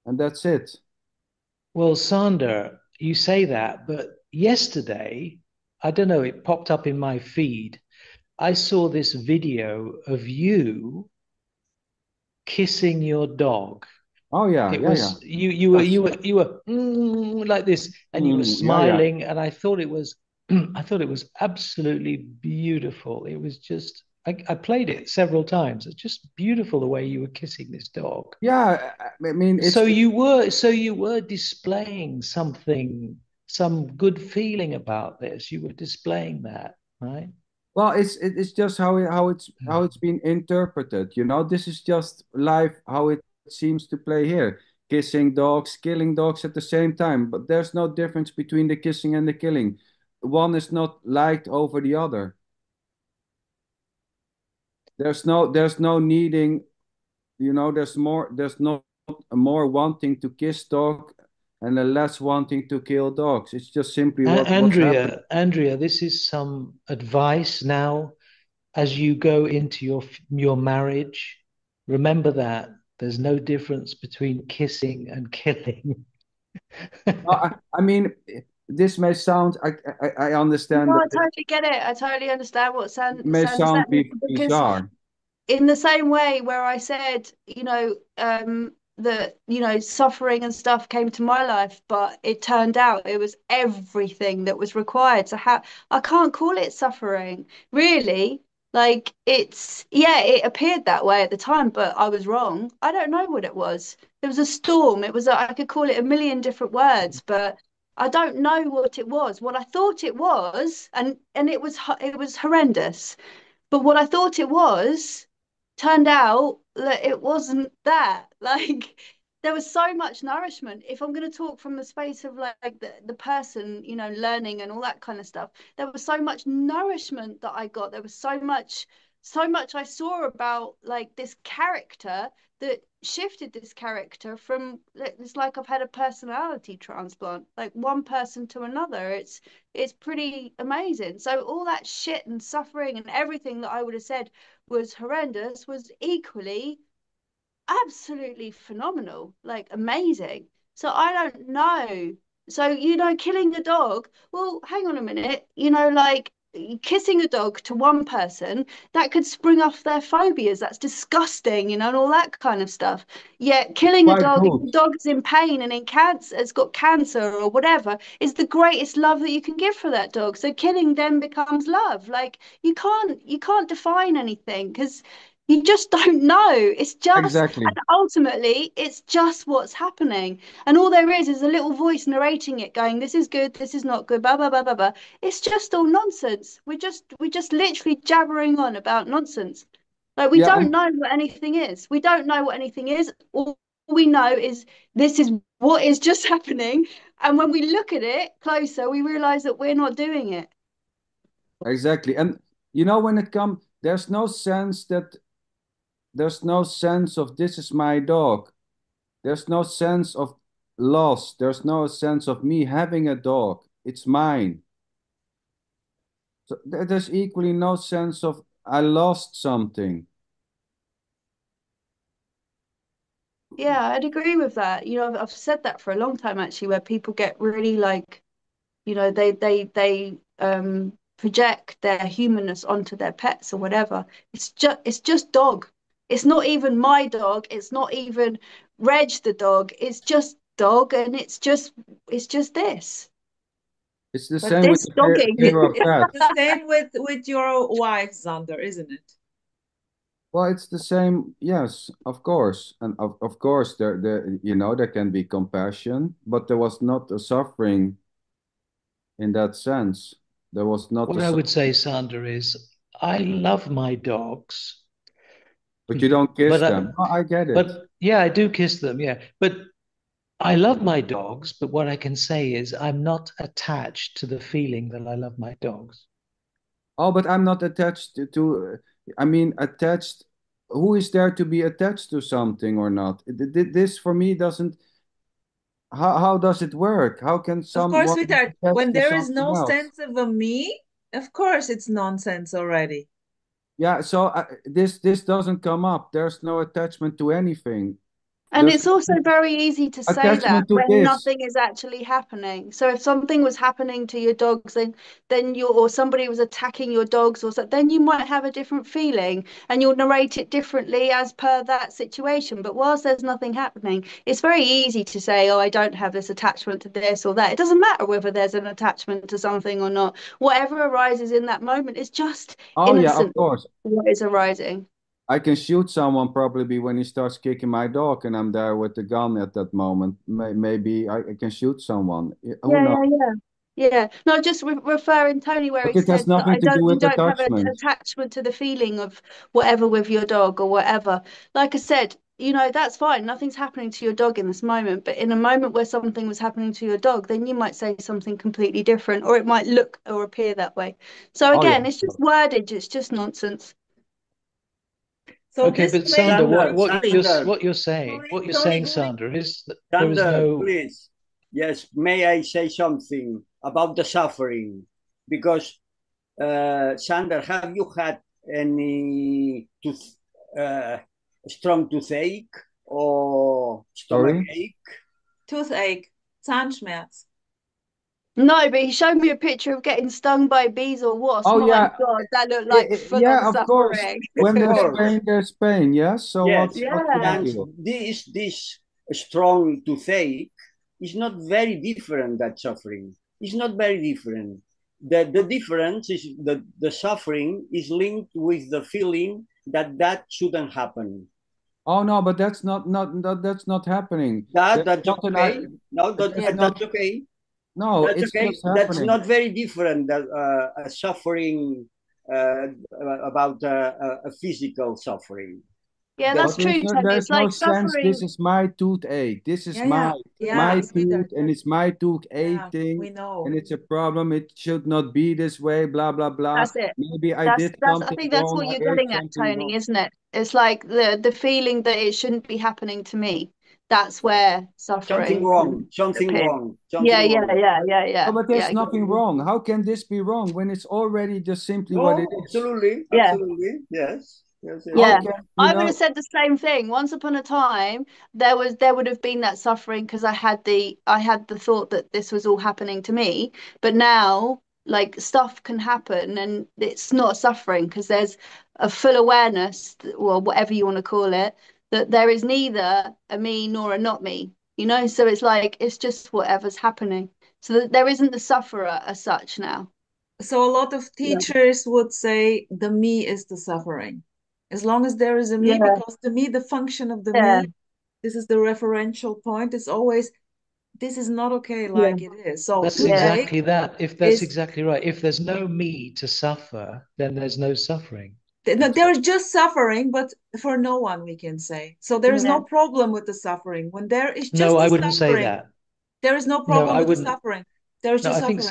and that's it. Well, Sander, you say that, but yesterday, I don't know, it popped up in my feed. I saw this video of you kissing your dog. Oh yeah, It yeah, yeah. was you were Yes. like this, and you were Yeah, yeah. smiling, and I thought it was I thought it was absolutely beautiful. It was just I played it several times. It's just beautiful the way you were kissing this dog. Yeah, I mean, So you were displaying something, some good feeling about this. You were displaying that, right? well, it's just how it's been interpreted. This is just life, how it seems to play here. Kissing dogs, killing dogs at the same time, but there's no difference between the kissing and the killing. One is not liked over the other. There's no needing, there's not a more wanting to kiss dog and a less wanting to kill dogs. It's just simply what's happening. Andrea, this is some advice now as you go into your marriage. Remember that there's no difference between kissing and killing. Well, I mean, this may sound, I understand No, that I it totally get it. I totally understand what may Sander's sound saying because bizarre. in the same way where I said, that, suffering and stuff came to my life, but it turned out it was everything that was required to have. I can't call it suffering, really. Like yeah, it appeared that way at the time, but I was wrong. I don't know what it was. It was a storm. I could call it a million different words, but I don't know what it was. What I thought it was, and it was horrendous. But what I thought it was turned out that it wasn't that. Like there was so much nourishment. If I'm going to talk from the space of like the person, learning and all that kind of stuff, there was so much nourishment that I got. There was so much I saw about like this character that shifted this character from it's like I've had a personality transplant, like one person to another. It's pretty amazing. So all that shit and suffering and everything that I would have said was horrendous was equally absolutely phenomenal, like amazing. So I don't know. So, killing a dog, well, hang on a minute, like kissing a dog to one person, that could spring off their phobias. That's disgusting, and all that kind of stuff. Yet killing a Quite dog, if good. the dog is in pain and in cancer, has got cancer or whatever, is the greatest love that you can give for that dog. So killing them becomes love. Like you can't define anything because you just don't know. It's just, Exactly. and ultimately, it's just what's happening. And all there is a little voice narrating it, going, "This is good, this is not good, blah blah blah blah blah." It's just all nonsense. We're just literally jabbering on about nonsense. Like we Yeah, don't know what anything is. We don't know what anything is. All we know is this is what is just happening. And when we look at it closer, we realize that we're not doing it. exactly. And when it comes, there's no sense of this is my dog. There's no sense of loss. There's no sense of me having a dog. It's mine. So there's equally no sense of I lost something. Yeah, I'd agree with that. I've said that for a long time actually, where people get really like, they project their humanness onto their pets or whatever. It's just dog. It's not even my dog. It's not even Reg the dog is just dog, and it's just this. It's the But same with This the dogging. fear of it's pets. the same with your wife, Sander, isn't it? Well, it's the same. Yes, of course, and of course, there can be compassion, but there was not a suffering in that sense. There was not a What I would say, suffering, Sander, is I love my dogs, but you don't kiss but them. Oh, I get it. but yeah, I do kiss them. Yeah, but I love my dogs. But what I can say is I'm not attached to the feeling that I love my dogs. Oh, but I'm not attached I mean, attached. Who is there to be attached to something or not? This for me doesn't. How does it work? How can Of course, someone be sweetheart, attached when to there is something no else? sense of a me, of course it's nonsense already. Yeah, so this doesn't come up. There's no attachment to anything. And There's it's also very easy to say that attachment to when this. nothing is actually happening. So if something was happening to your dogs, then you or somebody was attacking your dogs or so, then you might have a different feeling and you'll narrate it differently as per that situation. But whilst there's nothing happening, it's very easy to say, oh, I don't have this attachment to this or that. It doesn't matter whether there's an attachment to something or not. Whatever arises in that moment is just Oh yeah, of innocent course. what is arising. I can shoot someone probably when he starts kicking my dog and I'm there with the gun at that moment. Maybe I can shoot someone. Who Yeah, knows? yeah, yeah. Yeah, no, just referring Tony where But he it has said that nothing to do you with don't have an attachment. attachment to the feeling of whatever with your dog or whatever. Like I said, that's fine. Nothing's happening to your dog in this moment, but in a moment where something was happening to your dog, then you might say something completely different, or it might look or appear that way. So Oh yeah. again, it's just wordage, it's just nonsense. So Okay, this but place Sander, Sander, is feeling. what you're Tony, saying, Sander, is that there is Sander, no. please. Yes, may I say something about the suffering? Because, Sander, have you had any uh, strong toothache or stomach Sorry. ache? toothache, Zahnschmerz. No, but he showed me a picture of getting stung by bees or wasps. Oh My yeah. God, that looked like full-on Yeah, of course. suffering. Of When course. there's pain, yes. So Yes, what's the big Yeah. and deal? this strong toothache is not very different that suffering. It's not very different. The difference is the suffering is linked with the feeling that shouldn't happen. Oh no, but that's not happening. That There's that's not an okay. No, there's Yeah. not that's okay. no, That's it's okay. just That's happening. not very different that a suffering uh, about a physical suffering. Yeah, The that's But true, Tony. It's there's no like sense. This suffering. is my toothache. This is Yeah, yeah, my yeah, tooth, sweetheart. and it's my tooth Yeah, aching, we know. and it's a problem. It should not be this way. Blah blah blah. That's it. Maybe I That's did that's I something think that's wrong. what I you're ate getting at, something Tony, wrong. isn't it? It's like the feeling that it shouldn't be happening to me. That's where something suffering wrong. can Something appear. wrong. Yeah, Something yeah, wrong. yeah, yeah, No, yeah. but Yeah, there's I get what nothing you mean. wrong. How can this be wrong when it's already just simply what it No, is? absolutely, Yeah. absolutely. Yes, yes, yes, How Yeah, yes. can I would have said the same thing. Once upon a time, there would have been that suffering because I had the thought that this was all happening to me. But now, like stuff can happen, and it's not suffering because there's a full awareness, or whatever you want to call it, that there is neither a me nor a not me. So it's like it's just whatever's happening. So that there isn't the sufferer as such now. So a lot of Yeah. teachers would say the me is the suffering. As long as there is a me, Yeah. because to me, the function of the Yeah. me, this is the referential point, is always this is not okay Yeah. like it is. So That's Yeah. toothache exactly that. If that's is exactly right. If there's no me to suffer, then there's no suffering. no, there is just suffering, but for no one, we can say. So there is Yeah. no problem with the suffering. When there is No, just I the wouldn't say suffering, that. there is no No, problem I with the wouldn't. suffering. There is No, just I think suffering.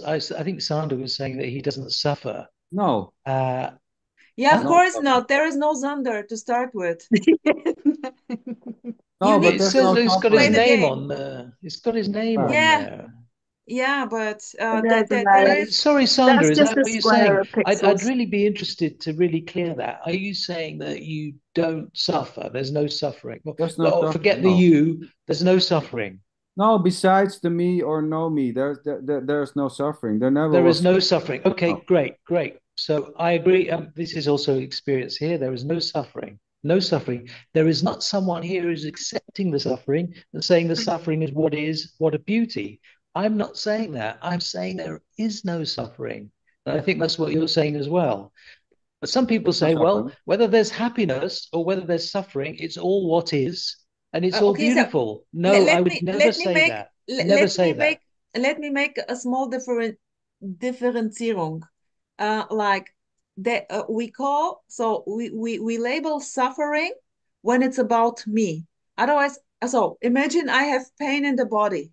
I think Sander was saying that he doesn't suffer. no, Uh, Yeah, of huh? no, course not. There is no Zander to start with. You no, need but It there's says no it's to got play his suffering. the name game. on there. It's got his name Where? on Yeah, there. yeah, but There's a there way. is. Sorry, Sander, That's is just that a what you're square saying? of I'd pixels. really be interested to really clear that. Are you saying that you don't suffer? There's no suffering. There's no Well, suffering. forget the No, you. There's no suffering. no. Besides the me or no me, there's no suffering. There never There is was. no suffering. Okay, No. great, great. So I agree. This is also experience here. There is no suffering. no suffering. There is not someone here who's accepting the suffering and saying the suffering is, what a beauty. I'm not saying that. I'm saying there is no suffering. And I think that's what you're saying as well. But some people There's no say, well, suffering. whether there's happiness or whether there's suffering, it's all what is, and it's all Okay, so beautiful. No, I would never say that. Never say that. let me make a small differentiering. Like that we call, so we label suffering when it's about me. Otherwise, so imagine I have pain in the body.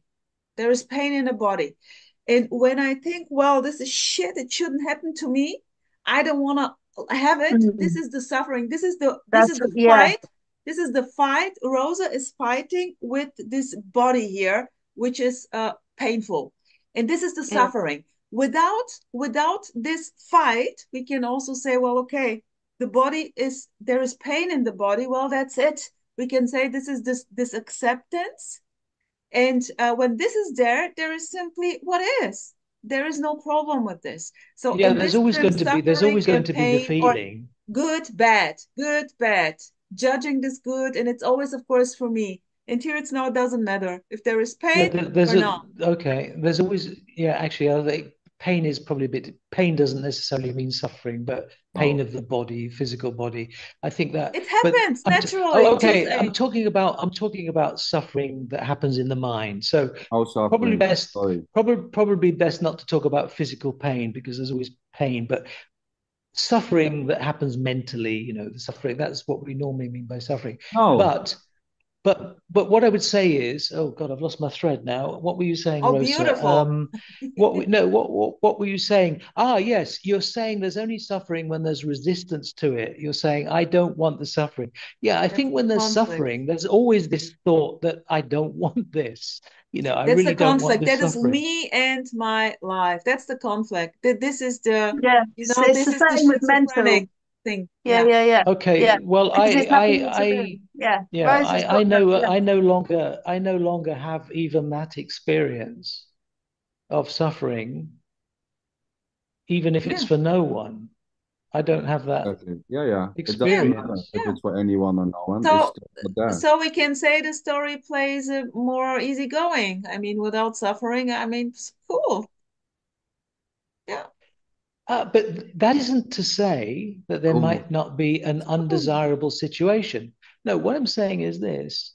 There is pain in the body. And when I think, well, this is shit, it shouldn't happen to me. I don't want to have it. This is the suffering. This is the Yeah. fight. This is the fight. Rosa is fighting with this body here, which is painful. And this is the Yeah. suffering. Without this fight, we can also say, well, okay, there is pain in the body. Well, that's it. We can say this acceptance, and when this is there, there is simply what is. There is no problem with this. So Yeah, in this term, there's suffering always going and to be the pain, or feeling. good, bad, judging this good, and it's always, of course, for me. And here it's now, it doesn't matter if there is Yeah, pain there's or a not. okay. There's always, yeah. Actually, I think pain is probably a bit. Pain doesn't necessarily mean suffering, but pain No. of the body, physical body. I think that. It But happens oh, naturally, okay. toothache. I'm talking about suffering that happens in the mind. So No probably suffering. best, Sorry. probably best not to talk about physical pain because there's always pain, but suffering that happens mentally. The suffering. That's what we normally mean by suffering. No. But but what I would say is, oh God, I've lost my thread now. What were you saying, Oh, Rosa? beautiful. What were you saying? Ah, yes, you're saying there's only suffering when there's resistance to it. You're saying I don't want the suffering. Yeah, I That's think the when there's conflict. suffering, there's always this thought that I don't want this. I That's the really don't want conflict. this That is suffering. me and my life. That's the conflict. This is the, Yeah. It's this the is the same with schizophrenic mental. thing. Yeah, Yeah. yeah, yeah. Yeah. Okay, well, Because there's nothing to do. Yeah. yeah, Rosa's got that. Yeah. I no longer have even that experience of suffering, even if it's Yeah. for no one. I don't have that Exactly. Yeah, yeah. It doesn't Yeah. matter experience. if Yeah. it's for anyone or no one. It's So just not there. so we can say the story plays more easygoing. I mean, without suffering. I mean, it's cool. Yeah. But that isn't to say that there Cool. might not be an It's cool. undesirable situation. No, what I'm saying is this.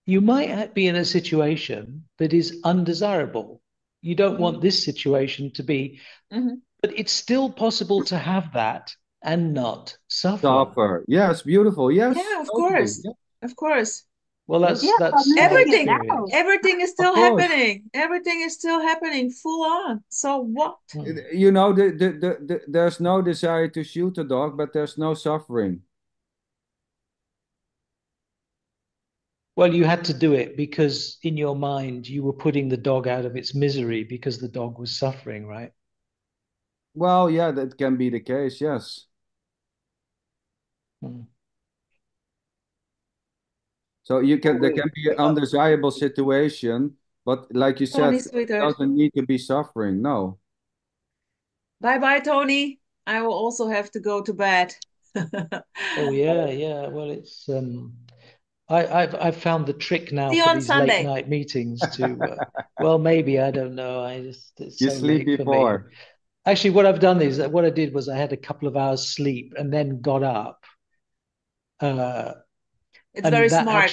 You might be in a situation that is undesirable. You don't Mhm. want this situation to be, Mhm. but it's still possible to have that and not suffer. Suffer. Yes, beautiful. Yes, Yeah, of totally. course. Yeah, Of course. Well, yes, Yeah, I'm that's my living it Everything, now. experience. everything is of still course. happening. Everything is still happening full on. So what? Hmm. You know, there's no desire to shoot a dog, but there's no suffering. Well, you had to do it because in your mind you were putting the dog out of its misery because the dog was suffering, right? Well, yeah, that can be the case. Yes. Hmm. So there Well, can be an undesirable situation, but like you said, Tony, it sweetheart. doesn't need to be suffering. No. Bye bye, Tony. I will also have to go to bed. Oh yeah, yeah. Well, it's I've found the trick now See you for on these late Sunday. night meetings to well, maybe I don't know. It's You so sleep late for me. before. Actually, what I've done is that what I did was I had a couple of hours sleep and then got up. Uh, It's very and smart.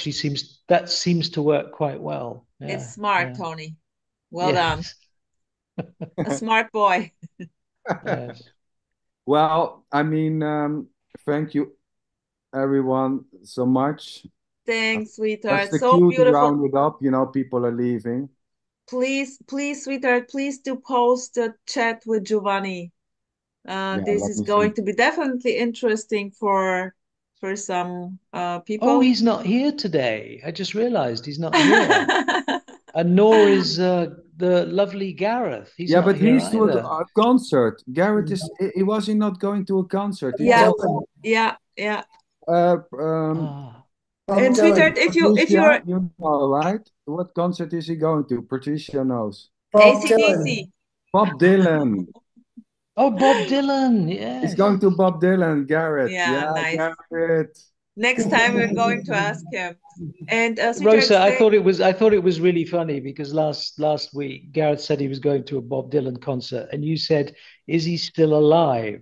that seems to work quite well. It's Yeah, smart, yeah, Tony. Well done. yes, A smart boy. yes. Well, I mean, thank you everyone so much. Thanks, That's sweetheart. the So cue to beautiful. round it up. You know, people are leaving. Please, sweetheart, please do post the chat with Giovanni. Yeah, This let is me see. going to be definitely interesting for some Oh, people. he's not here today. I just realized he's not here. And nor is the lovely Gareth. He's Yeah, not but here he's to either. a concert. Garrett is, he was he not going to a concert? He Yeah, told yeah. Ah, And sweetheart, if you're Patricia, you know, right? What concert is he going to? Patricia knows. ACDC, Bob Dylan. oh, Bob Dylan. He's Yes. going to Bob Dylan, Garrett. yeah, Yeah, nice. Garrett. Next time we're going to ask him. And Rosa, I sweetheart, thought it was really funny because last week Gareth said he was going to a Bob Dylan concert, and you said, "Is he still alive?"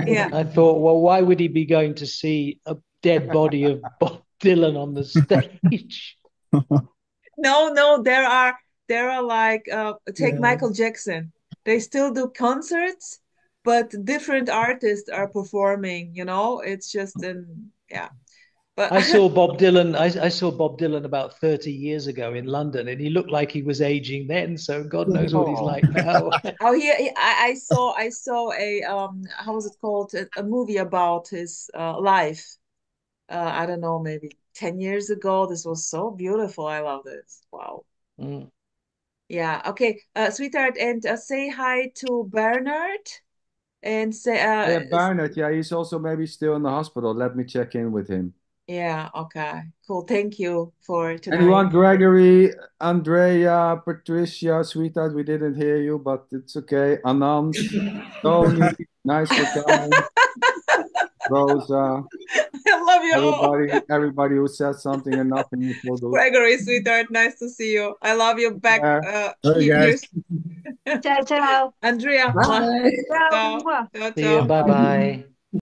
yeah. I thought, well, why would he be going to see a dead body of Bob Dylan on the stage? No, there are like take Michael Jackson. They still do concerts, but different artists are performing, you know? It's just yeah. But I saw Bob Dylan. I saw Bob Dylan about 30 years ago in London, and he looked like he was aging then. So God knows what he's Oh. like now. oh I saw a how was it called? A movie about his life. I don't know, maybe 10 years ago. This was so beautiful. I love this. Wow. Mm. Yeah. Okay. Sweetheart, and say hi to Bernard and say Yeah, Bernard, yeah, he's also maybe still in the hospital. Let me check in with him. yeah, okay. Cool. Thank you for Anyone? tonight. Gregory, Andrea, Patricia, sweetheart, we didn't hear you, but it's okay. Anand, Tony, nice for coming. Rosa, I love you all. everybody who said something and nothing before those. Gregory, sweetheart, nice to see you. I love you back. All right, guys. Here's Ciao, ciao. Andrea. Bye. Ciao. Ciao. Ciao, See you. ciao. Bye bye.